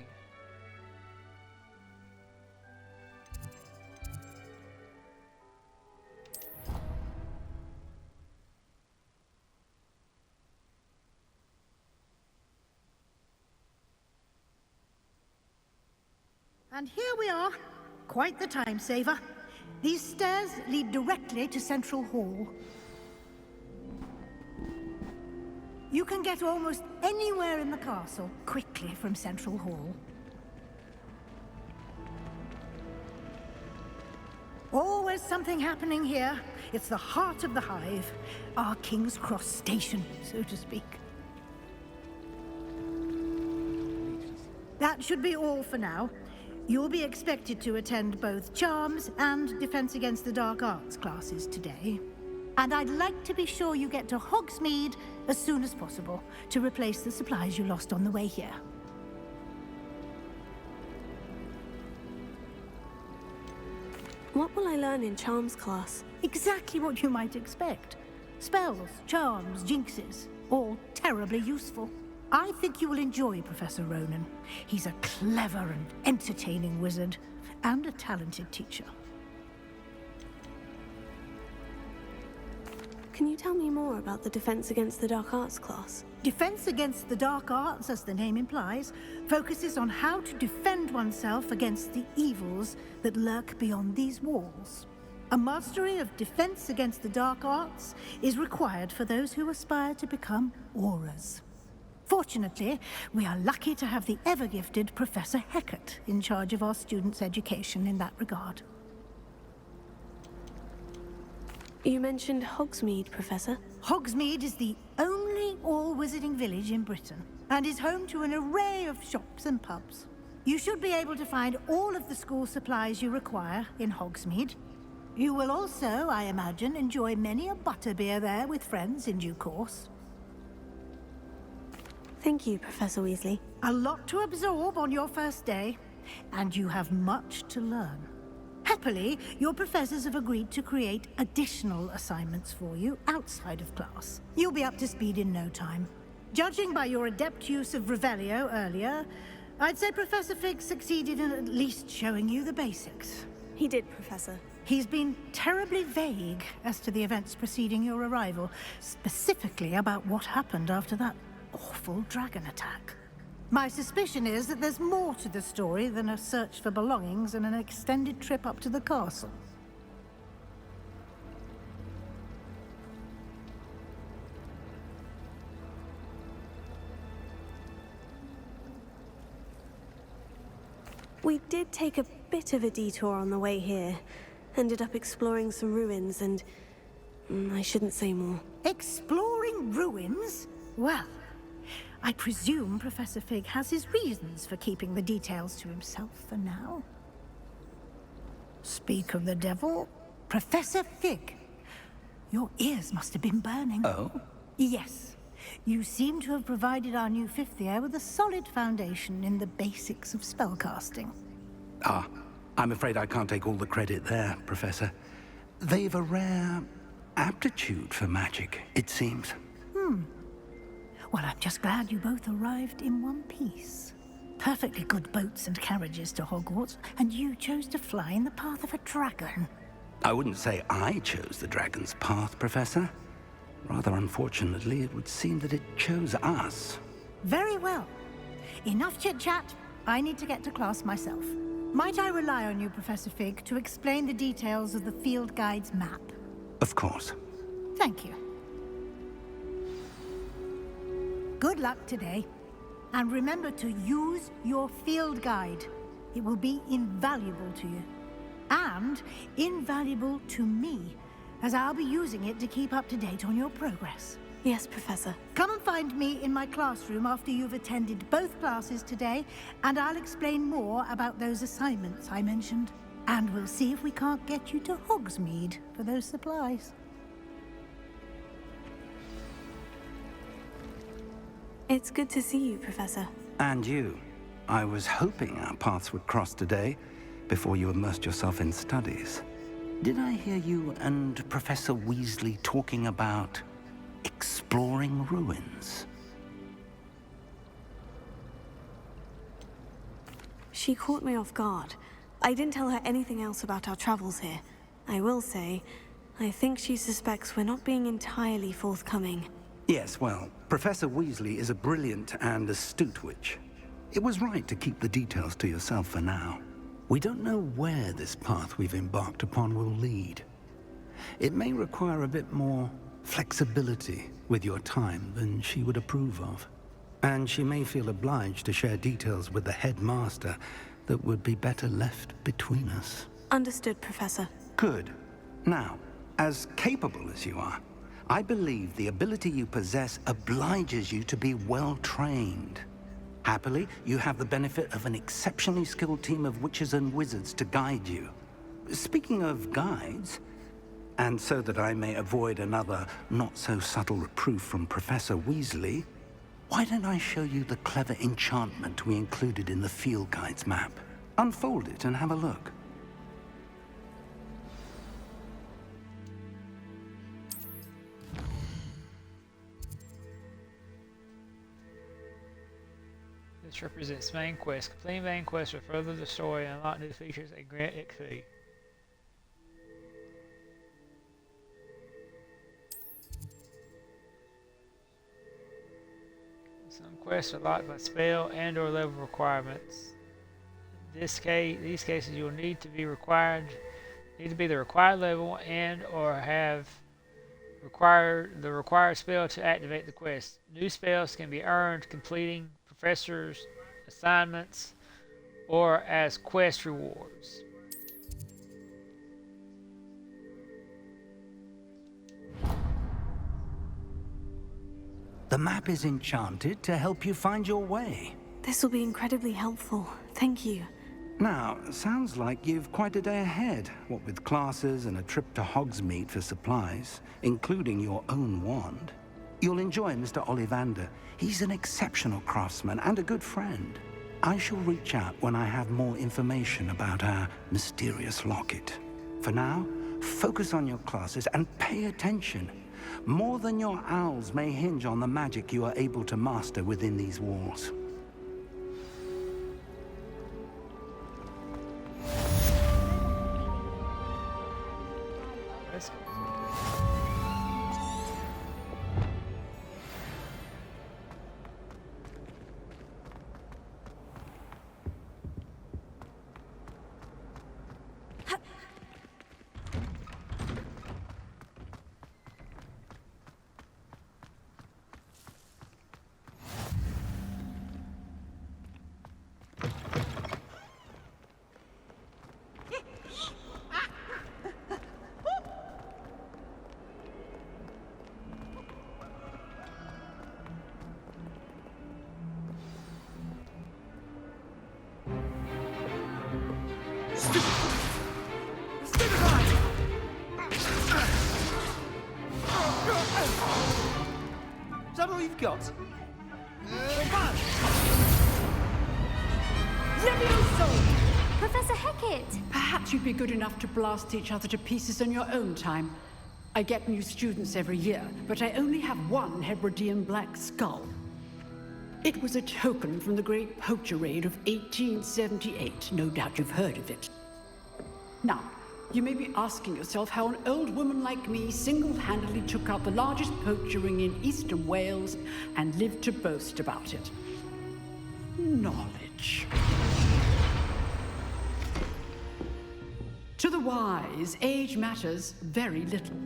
And here we are. Quite the time saver. These stairs lead directly to Central Hall. You can get almost anywhere in the castle quickly from Central Hall. Always something happening here. It's the heart of the hive, our King's Cross station, so to speak. That should be all for now. You'll be expected to attend both Charms and Defense Against the Dark Arts classes today. And I'd like to be sure you get to Hogsmeade as soon as possible to replace the supplies you lost on the way here. What will I learn in Charms class? Exactly what you might expect. Spells, charms, jinxes, all terribly useful. I think you will enjoy Professor Ronan. He's a clever and entertaining wizard, and a talented teacher. Can you tell me more about the Defense Against the Dark Arts class? Defense Against the Dark Arts, as the name implies, focuses on how to defend oneself against the evils that lurk beyond these walls. A mastery of Defense Against the Dark Arts is required for those who aspire to become Auras. Fortunately, we are lucky to have the ever-gifted Professor Hecat in charge of our students' education in that regard. You mentioned Hogsmeade, Professor. Hogsmeade is the only all-wizarding village in Britain, and is home to an array of shops and pubs. You should be able to find all of the school supplies you require in Hogsmeade. You will also, I imagine, enjoy many a butterbeer there with friends in due course. Thank you, Professor Weasley. A lot to absorb on your first day, and you have much to learn. Happily, your professors have agreed to create additional assignments for you outside of class. You'll be up to speed in no time. Judging by your adept use of Revelio earlier, I'd say Professor Fig succeeded in at least showing you the basics. He did, Professor. He's been terribly vague as to the events preceding your arrival, specifically about what happened after that awful dragon attack. My suspicion is that there's more to the story than a search for belongings and an extended trip up to the castle. We did take a bit of a detour on the way here. Ended up exploring some ruins and... I shouldn't say more. Exploring ruins? Well, I presume Professor Fig has his reasons for keeping the details to himself for now. Speak of the devil, Professor Fig. Your ears must have been burning. Oh? Yes. You seem to have provided our new fifth year with a solid foundation in the basics of spellcasting. Ah, I'm afraid I can't take all the credit there, Professor. They've a rare aptitude for magic, it seems. Well, I'm just glad you both arrived in one piece. Perfectly good boats and carriages to Hogwarts, and you chose to fly in the path of a dragon. I wouldn't say I chose the dragon's path, Professor. Rather unfortunately, it would seem that it chose us. Very well. Enough chit-chat. I need to get to class myself. Might I rely on you, Professor Fig, to explain the details of the field guide's map? Of course. Thank you. Good luck today. And remember to use your field guide. It will be invaluable to you. And invaluable to me, as I'll be using it to keep up to date on your progress. Yes, Professor. Come and find me in my classroom after you've attended both classes today, and I'll explain more about those assignments I mentioned. And we'll see if we can't get you to Hogsmeade for those supplies. It's good to see you, Professor. And you. I was hoping our paths would cross today, before you immersed yourself in studies. Did I hear you and Professor Weasley talking about exploring ruins? She caught me off guard. I didn't tell her anything else about our travels here. I will say, I think she suspects we're not being entirely forthcoming. Yes, well, Professor Weasley is a brilliant and astute witch. It was right to keep the details to yourself for now. We don't know where this path we've embarked upon will lead. It may require a bit more flexibility with your time than she would approve of. And she may feel obliged to share details with the headmaster that would be better left between us. Understood, Professor. Good. Now, as capable as you are, I believe the ability you possess obliges you to be well-trained. Happily, you have the benefit of an exceptionally skilled team of witches and wizards to guide you. Speaking of guides, and so that I may avoid another not-so-subtle reproof from Professor Weasley, why don't I show you the clever enchantment we included in the field guide's map? Unfold it and have a look. This represents main quest. Completing main quests will further the story and unlock new features and grant XP. Some quests are locked by spell and or level requirements. In these cases you will need to be the required level and or have the required spell to activate the quest. New spells can be earned completing professors' assignments or as quest rewards. The map is enchanted to help you find your way. This will be incredibly helpful. Thank you. Now, sounds like you've quite a day ahead, what with classes and a trip to Hogsmeade for supplies, including your own wand. You'll enjoy Mr. Ollivander. He's an exceptional craftsman and a good friend. I shall reach out when I have more information about our mysterious locket. For now, focus on your classes and pay attention. More than your owls may hinge on the magic you are able to master within these walls. got? Levioso! Professor Hecat! Perhaps you'd be good enough to blast each other to pieces on your own time. I get new students every year, but I only have one Hebridean black skull. It was a token from the Great Poacher Raid of 1878. No doubt you've heard of it. Now, you may be asking yourself how an old woman like me single-handedly took out the largest poacher ring in eastern Wales and lived to boast about it. Knowledge. To the wise, age matters very little.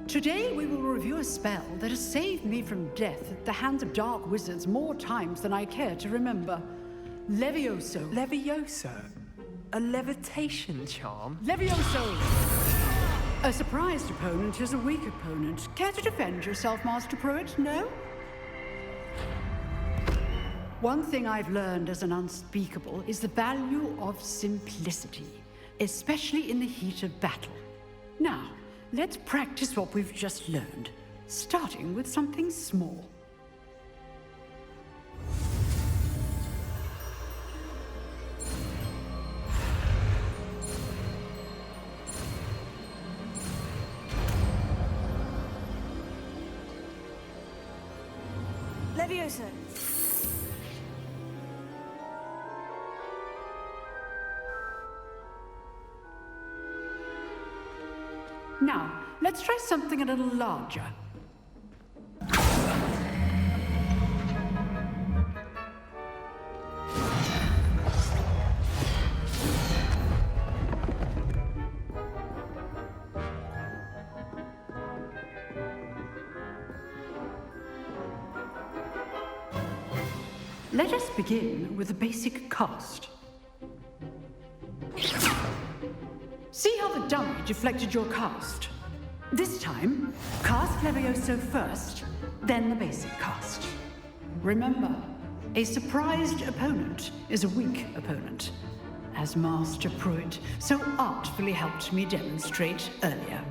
Today we will review a spell that has saved me from death at the hands of dark wizards more times than I care to remember. Levioso. Levioso? A levitation charm? Levioso! A surprised opponent is a weak opponent. Care to defend yourself, Master Pruitt? No? One thing I've learned as an unspeakable is the value of simplicity, especially in the heat of battle. Now, let's practice what we've just learned, starting with something small. Levioso. Now, let's try something a little larger. Let us begin with a basic cast. See how the dummy deflected your cast? This time, cast Levioso first, then the basic cast. Remember, a surprised opponent is a weak opponent, as Master Pruitt so artfully helped me demonstrate earlier.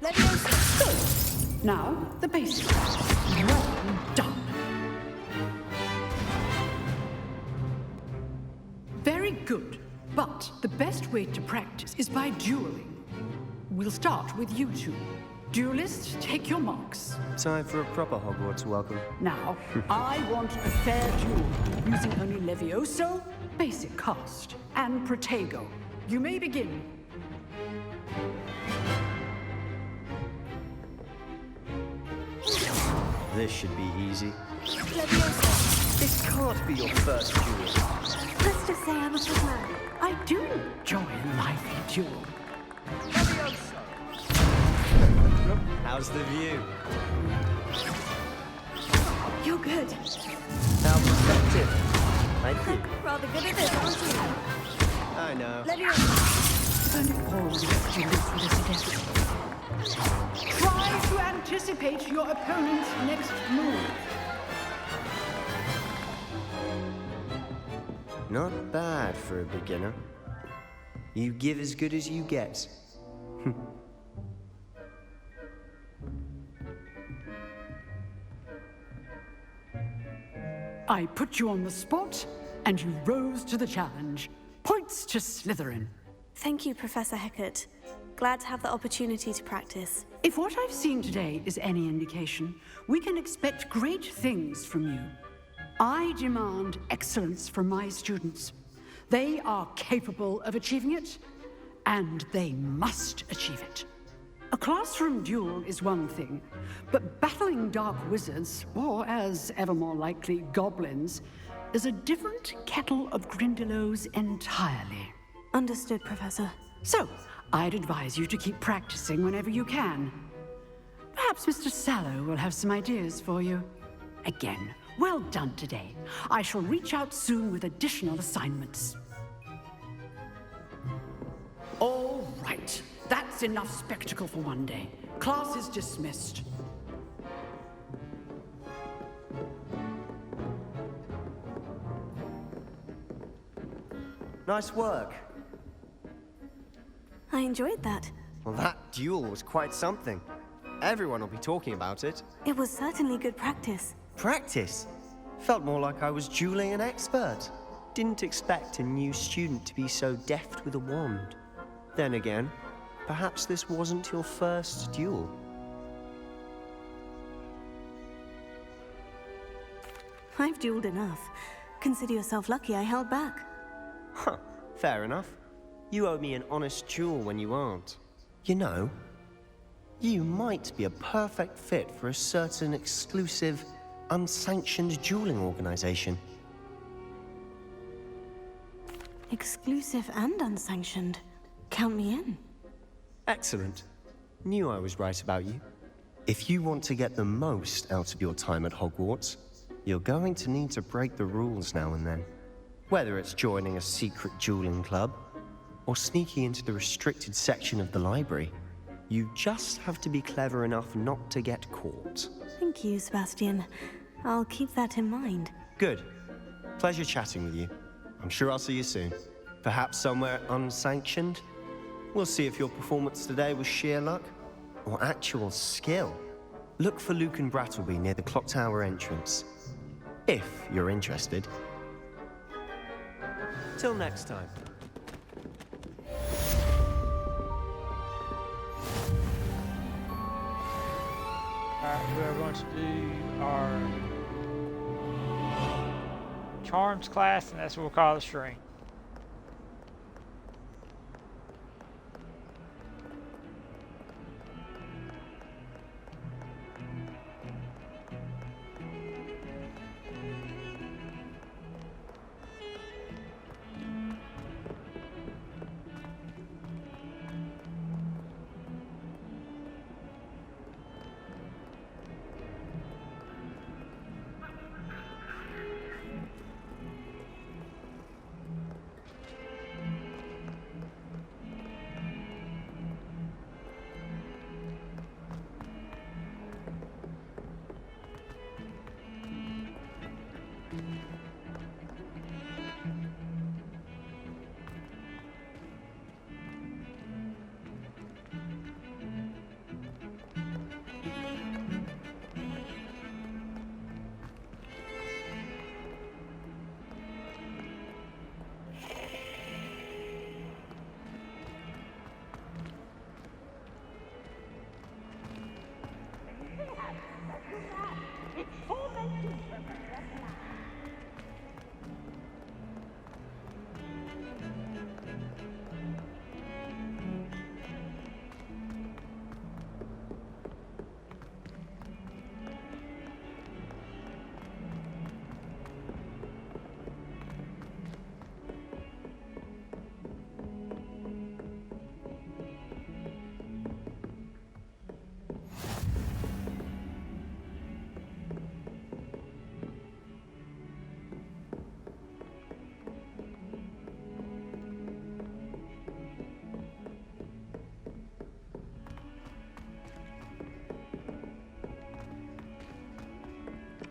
Levioso! Good. Now, the basic. Well done. Very good, but the best way to practice is by dueling. We'll start with you two. Duelists, take your marks. Time for a proper Hogwarts welcome. Now, I want a fair duel, using only Levioso, basic cast, and Protego. You may begin. This should be easy. Levioso. This can't be your first duel. Let's just say I'm a good man. I do enjoy a lively duel. How's the view? You're good. How perspective. Thank you. Rather good at this, aren't you? I know. Levioso. Don't always have to live with a step. Try to anticipate your opponent's next move. Not bad for a beginner. You give as good as you get. I put you on the spot, and you rose to the challenge. Points to Slytherin. Thank you, Professor Hecat. Glad to have the opportunity to practice. If what I've seen today is any indication, we can expect great things from you. I demand excellence from my students. They are capable of achieving it, and they must achieve it. A classroom duel is one thing, but battling dark wizards, or as ever more likely, goblins, is a different kettle of Grindylows entirely. Understood, Professor. So, I'd advise you to keep practicing whenever you can. Perhaps Mr. Sallow will have some ideas for you. Again, well done today. I shall reach out soon with additional assignments. All right. That's enough spectacle for one day. Class is dismissed. Nice work. I enjoyed that. Well, that duel was quite something. Everyone will be talking about it. It was certainly good practice. Practice? Felt more like I was dueling an expert. Didn't expect a new student to be so deft with a wand. Then again, perhaps this wasn't your first duel. I've dueled enough. Consider yourself lucky I held back. Huh, fair enough. You owe me an honest duel when you aren't. You know, you might be a perfect fit for a certain exclusive, unsanctioned dueling organization. Exclusive and unsanctioned. Count me in. Excellent. Knew I was right about you. If you want to get the most out of your time at Hogwarts, you're going to need to break the rules now and then. Whether it's joining a secret dueling club, or sneaking into the restricted section of the library, you just have to be clever enough not to get caught. Thank you, Sebastian. I'll keep that in mind. Good. Pleasure chatting with you. I'm sure I'll see you soon. Perhaps somewhere unsanctioned? We'll see if your performance today was sheer luck or actual skill. Look for Luke and Brattleby near the clock tower entrance. If you're interested. Till next time. Alright, we are going to do our Charms class, and that's what we'll call the string.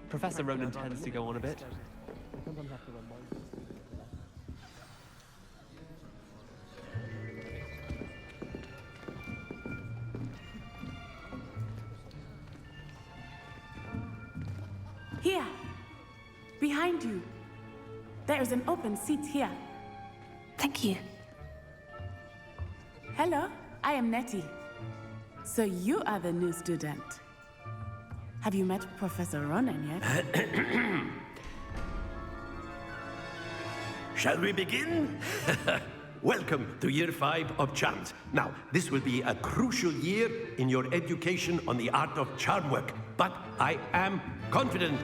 Professor Ronan tends to go on a bit. Here, behind you. There is an open seat here. Thank you. Hello, I am Nettie. So you are the new student. Have you met Professor Ronan yet? Shall we begin? Welcome to Year 5 of Charms. Now, this will be a crucial year in your education on the art of charm work, but I am confident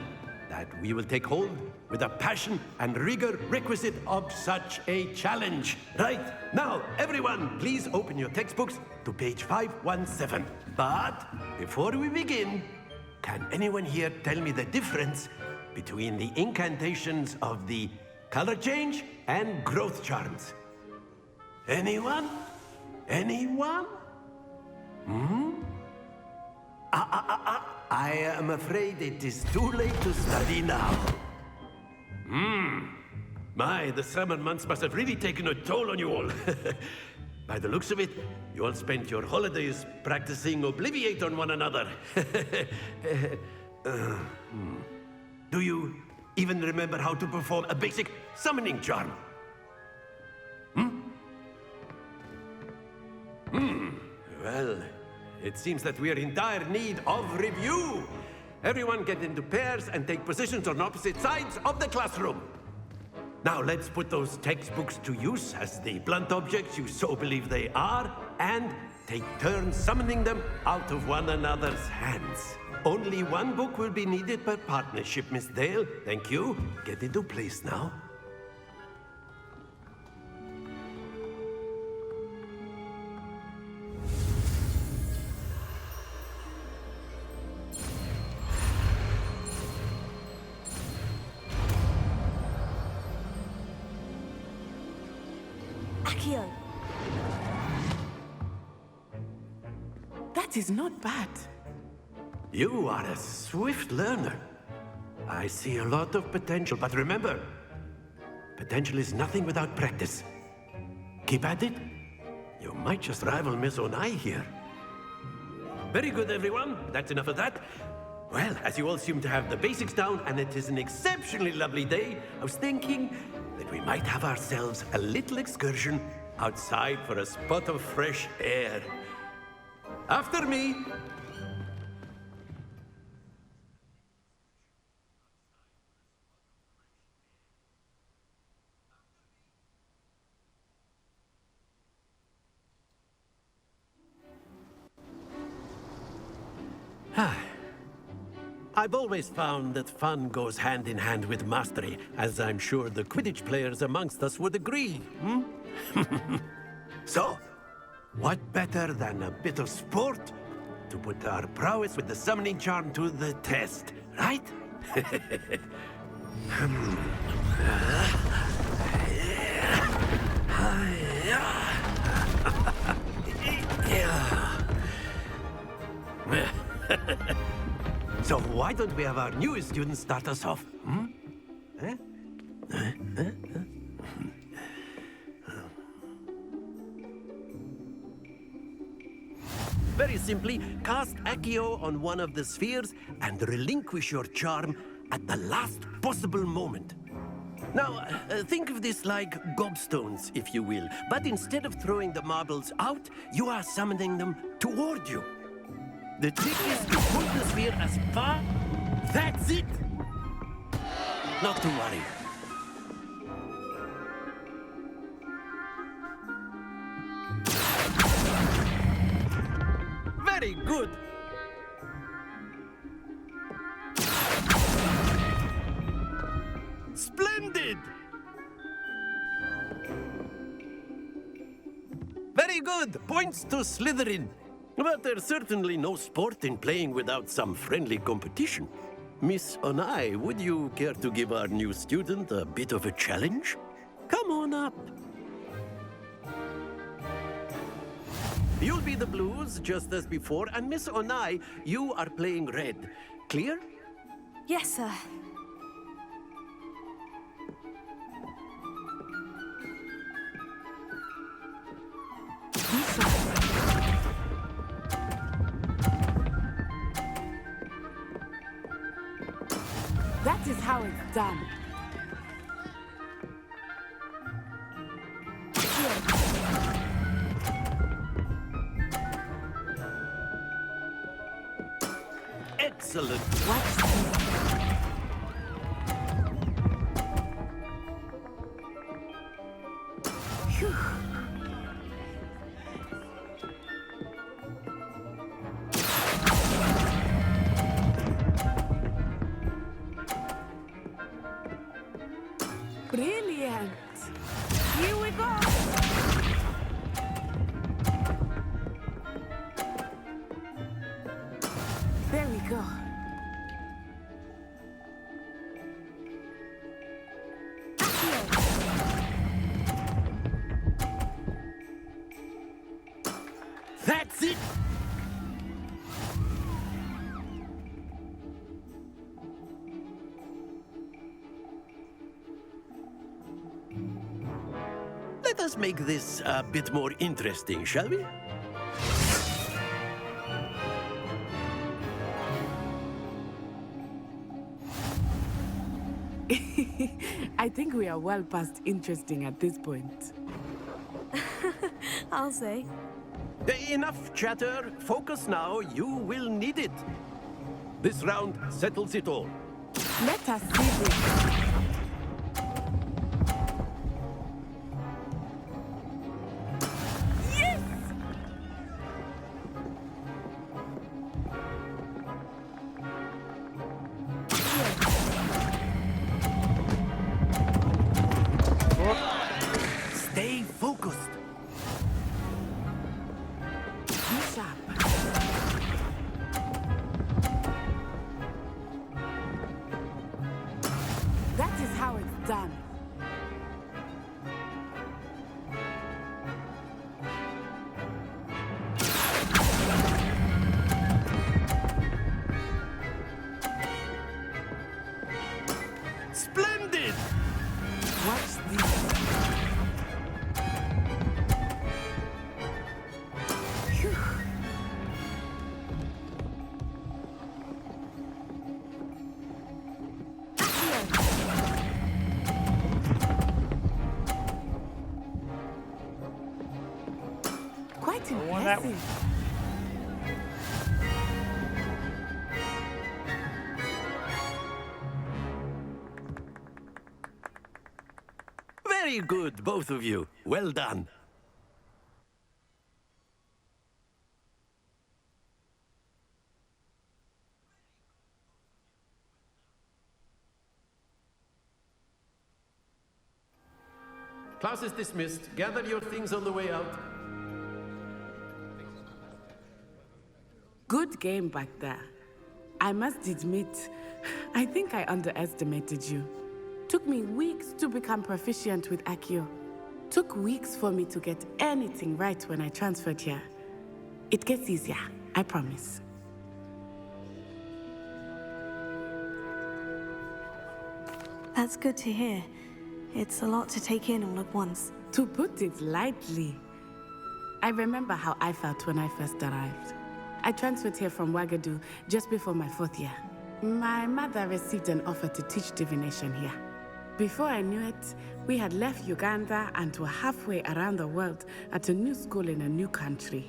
that we will take hold with the passion and rigor requisite of such a challenge. Right, now, everyone, please open your textbooks to page 517. But before we begin, can anyone here tell me the difference between the incantations of the color change and growth charms? Anyone? Anyone? I am afraid it is too late to study now. My, the summer months must have really taken a toll on you all. By the looks of it, you all spent your holidays practicing Obliviate on one another. Do you even remember how to perform a basic summoning charm? Well, it seems that we are in dire need of review. Everyone get into pairs and take positions on opposite sides of the classroom. Now let's put those textbooks to use as the blunt objects you so believe they are, and take turns summoning them out of one another's hands. Only one book will be needed per partnership, Miss Dale. Thank you. Get into place now. Akio. That is not bad. You are a swift learner. I see a lot of potential, but remember, potential is nothing without practice. Keep at it. You might just rival Miss Onai here. Very good, everyone. That's enough of that. Well, as you all seem to have the basics down, and it is an exceptionally lovely day, I was thinking that we might have ourselves a little excursion outside for a spot of fresh air. After me. I've always found that fun goes hand in hand with mastery, as I'm sure the Quidditch players amongst us would agree, So, what better than a bit of sport to put our prowess with the summoning charm to the test, right? So why don't we have our newest student start us off? Very simply, cast Accio on one of the spheres and relinquish your charm at the last possible moment. Now, think of this like gobstones, if you will. But instead of throwing the marbles out, you are summoning them toward you. The trick is to pull the sphere as far... That's it! Not to worry. Very good! Splendid! Very good! Points to Slytherin. But there's certainly no sport in playing without some friendly competition. Miss Onai, would you care to give our new student a bit of a challenge? Come on up. You'll be the blues, just as before, and Miss Onai, you are playing red. Clear? Yes, sir. That is how it's done. Excellent. Brilliant. Here we go. There we go. That's it! Let us make this a bit more interesting, shall we? I think we are well past interesting at this point. I'll say. Enough chatter. Focus now. You will need it. This round settles it all. Let us see this. Yes! Stay focused. Be sharp. That is how it's done. Splendid! Watch this. Phew. Quite won that one. impressive. Very good, both of you. Well done. Class is dismissed. Gather your things on the way out. Good game back there. I must admit, I think I underestimated you. Took me weeks to become proficient with Accio. Took weeks for me to get anything right when I transferred here. It gets easier, I promise. That's good to hear. It's a lot to take in all at once. To put it lightly, I remember how I felt when I first arrived. I transferred here from Wagadu just before my 4th year. My mother received an offer to teach divination here. Before I knew it, we had left Uganda and were halfway around the world at a new school in a new country.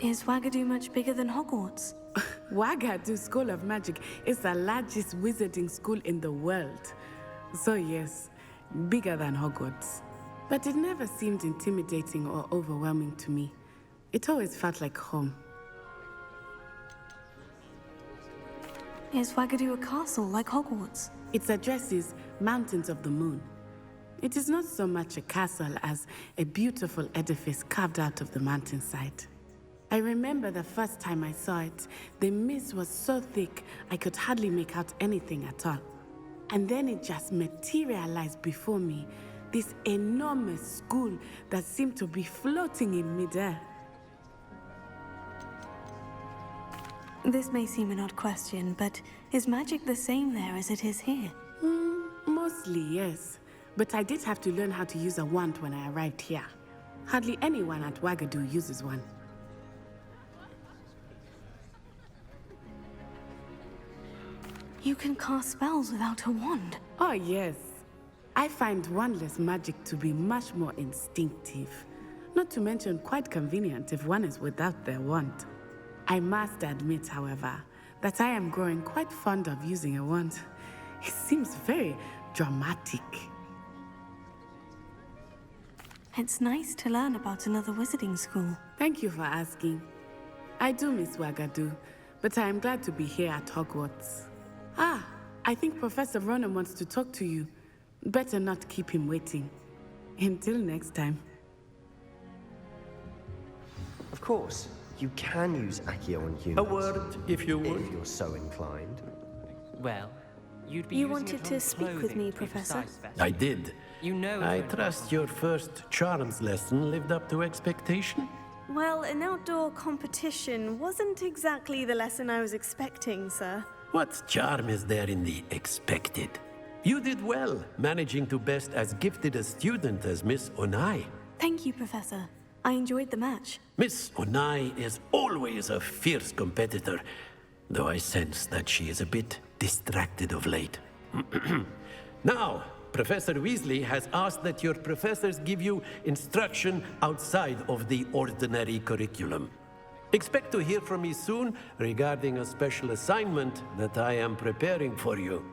Is Wagadu much bigger than Hogwarts? Wagadu School of Magic is the largest wizarding school in the world. So yes, bigger than Hogwarts. But it never seemed intimidating or overwhelming to me. It always felt like home. Is Wagadu a castle like Hogwarts? Its address is Mountains of the Moon. It is not so much a castle as a beautiful edifice carved out of the mountainside. I remember the first time I saw it, the mist was so thick I could hardly make out anything at all. And then it just materialized before me, this enormous school that seemed to be floating in midair. This may seem an odd question, but is magic the same there as it is here? Mostly, yes. But I did have to learn how to use a wand when I arrived here. Hardly anyone at Wagadu uses one. You can cast spells without a wand. Oh, yes. I find wandless magic to be much more instinctive. Not to mention quite convenient if one is without their wand. I must admit, however, that I am growing quite fond of using a wand. It seems very dramatic. It's nice to learn about another wizarding school. Thank you for asking. I do miss Wagadu, but I am glad to be here at Hogwarts. Ah, I think Professor Ronan wants to talk to you. Better not keep him waiting. Until next time. Of course, you can use Accio on humans. A word, if you would. If you're so inclined. Well, you'd be You using wanted it to on speak with clothing, me, to be Professor? precise, Betty. I did. You know I it's trust your first charms lesson lived up to expectation. Well, an outdoor competition wasn't exactly the lesson I was expecting, sir. What charm is there in the expected? You did well, managing to best as gifted a student as Miss Onai. Thank you, Professor. I enjoyed the match. Miss Onai is always a fierce competitor, though I sense that she is a bit distracted of late. Now, Professor Weasley has asked that your professors give you instruction outside of the ordinary curriculum. Expect to hear from me soon regarding a special assignment that I am preparing for you.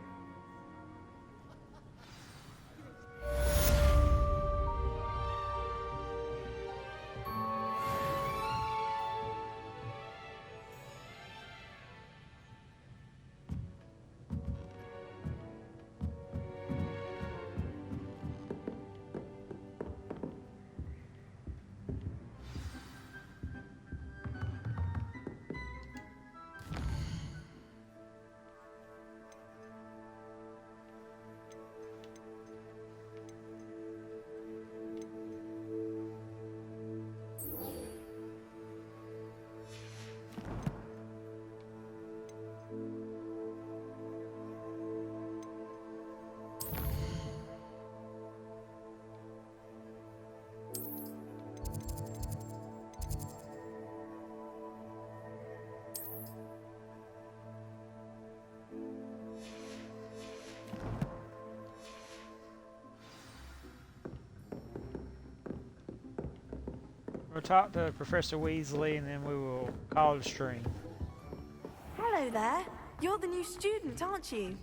We'll talk to Professor Weasley and then we will call the stream. Hello there. You're the new student, aren't you?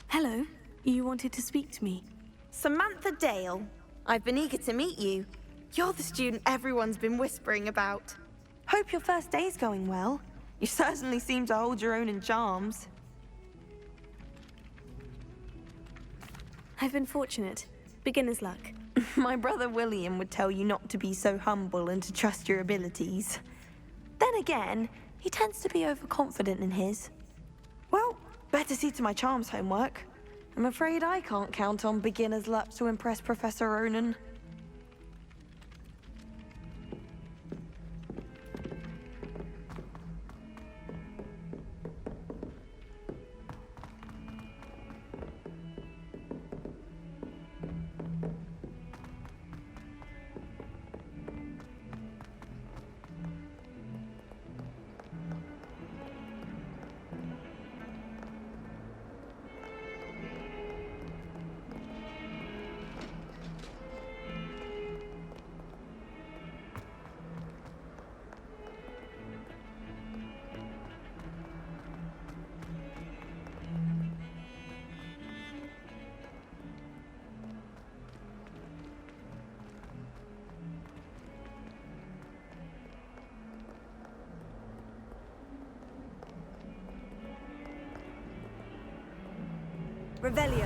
Hello. You wanted to speak to me? Samantha Dale. I've been eager to meet you. You're the student everyone's been whispering about. Hope your first day's going well. You certainly seem to hold your own in charms. I've been fortunate. Beginner's luck. My brother William would tell you not to be so humble and to trust your abilities. Then again, he tends to be overconfident in his. Well, better see to my charms homework. I'm afraid I can't count on beginner's luck to impress Professor Ronan. Revelio.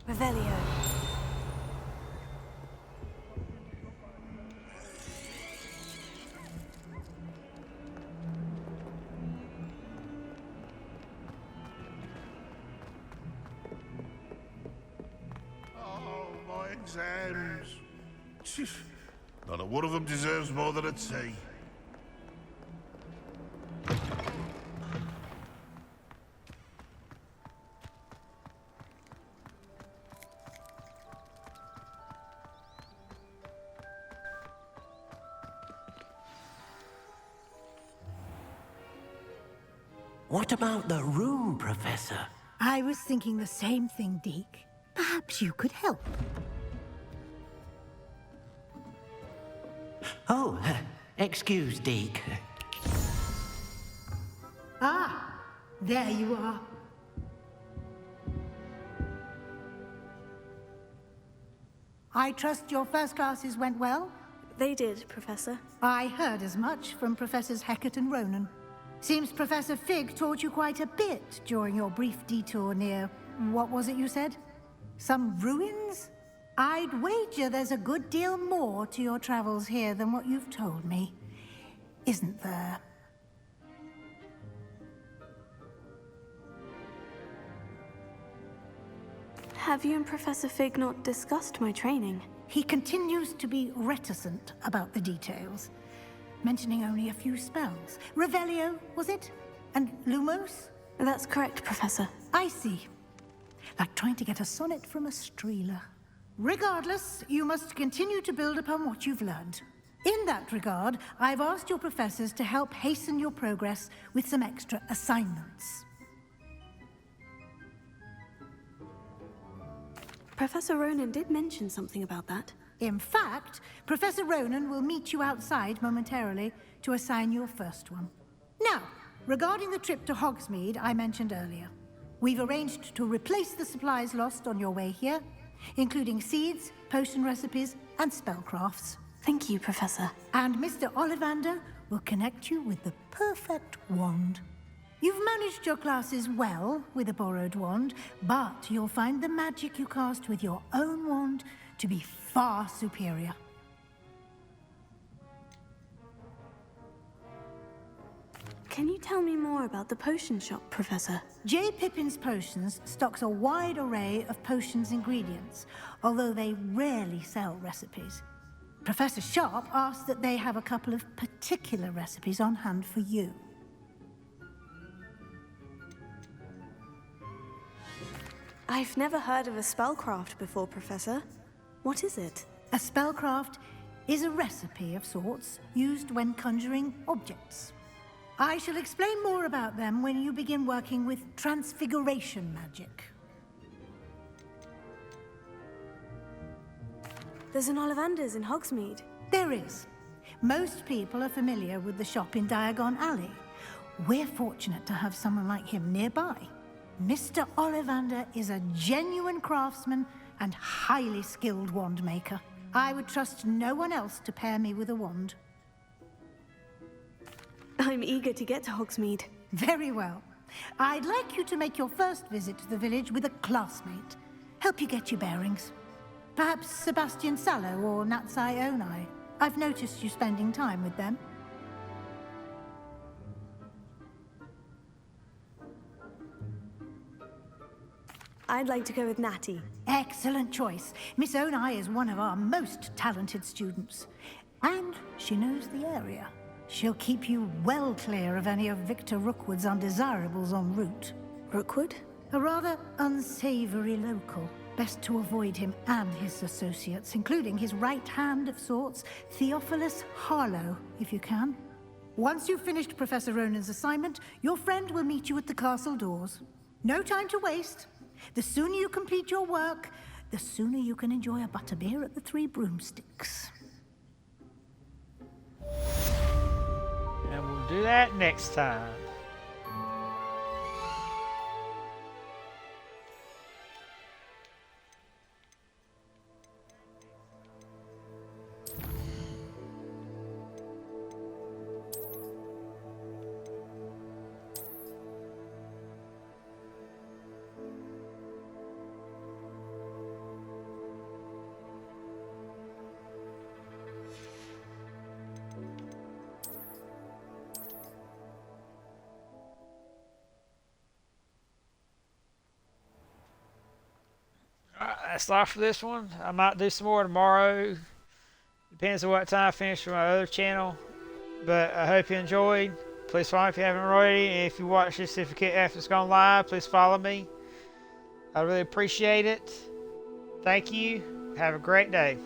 Revelio. Oh, my exams. Not a one of them deserves more than a T. What about the room, Professor? I was thinking the same thing, Deke. Perhaps you could help. Oh, excuse, Deke. Ah, there you are. I trust your first classes went well? They did, Professor. I heard as much from Professors Hecat and Ronan. Seems Professor Fig taught you quite a bit during your brief detour near... what was it you said? Some ruins? I'd wager there's a good deal more to your travels here than what you've told me. Isn't there? Have you and Professor Fig not discussed my training? He continues to be reticent about the details, mentioning only a few spells. Revelio, was it? And Lumos? That's correct, Professor. I see. Like trying to get a sonnet from a streeler. Regardless, you must continue to build upon what you've learned. In that regard, I've asked your professors to help hasten your progress with some extra assignments. Professor Ronan did mention something about that. In fact, Professor Ronan will meet you outside momentarily to assign your first one. Now, regarding the trip to Hogsmeade I mentioned earlier, we've arranged to replace the supplies lost on your way here, including seeds, potion recipes, and spellcrafts. Thank you, Professor. And Mr. Ollivander will connect you with the perfect wand. You've managed your classes well with a borrowed wand, but you'll find the magic you cast with your own wand to be far superior. Can you tell me more about the potion shop, Professor? J. Pippin's Potions stocks a wide array of potions ingredients, although they rarely sell recipes. Professor Sharp asked that they have a couple of particular recipes on hand for you. I've never heard of a spellcraft before, Professor. What is it? A spellcraft is a recipe of sorts used when conjuring objects. I shall explain more about them when you begin working with transfiguration magic. There's an Ollivander's in Hogsmeade. There is. Most people are familiar with the shop in Diagon Alley. We're fortunate to have someone like him nearby. Mr. Ollivander is a genuine craftsman and highly skilled wand maker. I would trust no one else to pair me with a wand. I'm eager to get to Hogsmeade. Very well. I'd like you to make your first visit to the village with a classmate. Help you get your bearings. Perhaps Sebastian Sallow or Natsai Onai. I've noticed you spending time with them. I'd like to go with Natty. Excellent choice. Miss Onai is one of our most talented students. And she knows the area. She'll keep you well clear of any of Victor Rookwood's undesirables en route. Rookwood? A rather unsavory local. Best to avoid him and his associates, including his right hand of sorts, Theophilus Harlow, if you can. Once you've finished Professor Ronan's assignment, your friend will meet you at the castle doors. No time to waste. The sooner you complete your work, the sooner you can enjoy a butterbeer at the Three Broomsticks. And we'll do that next time. that's all for this one. I might do some more tomorrow. Depends on what time I finish with my other channel. But I hope you enjoyed. Please follow me if you haven't already. And if you watch this certificate after it's gone live, please follow me. I really appreciate it. Thank you. Have a great day.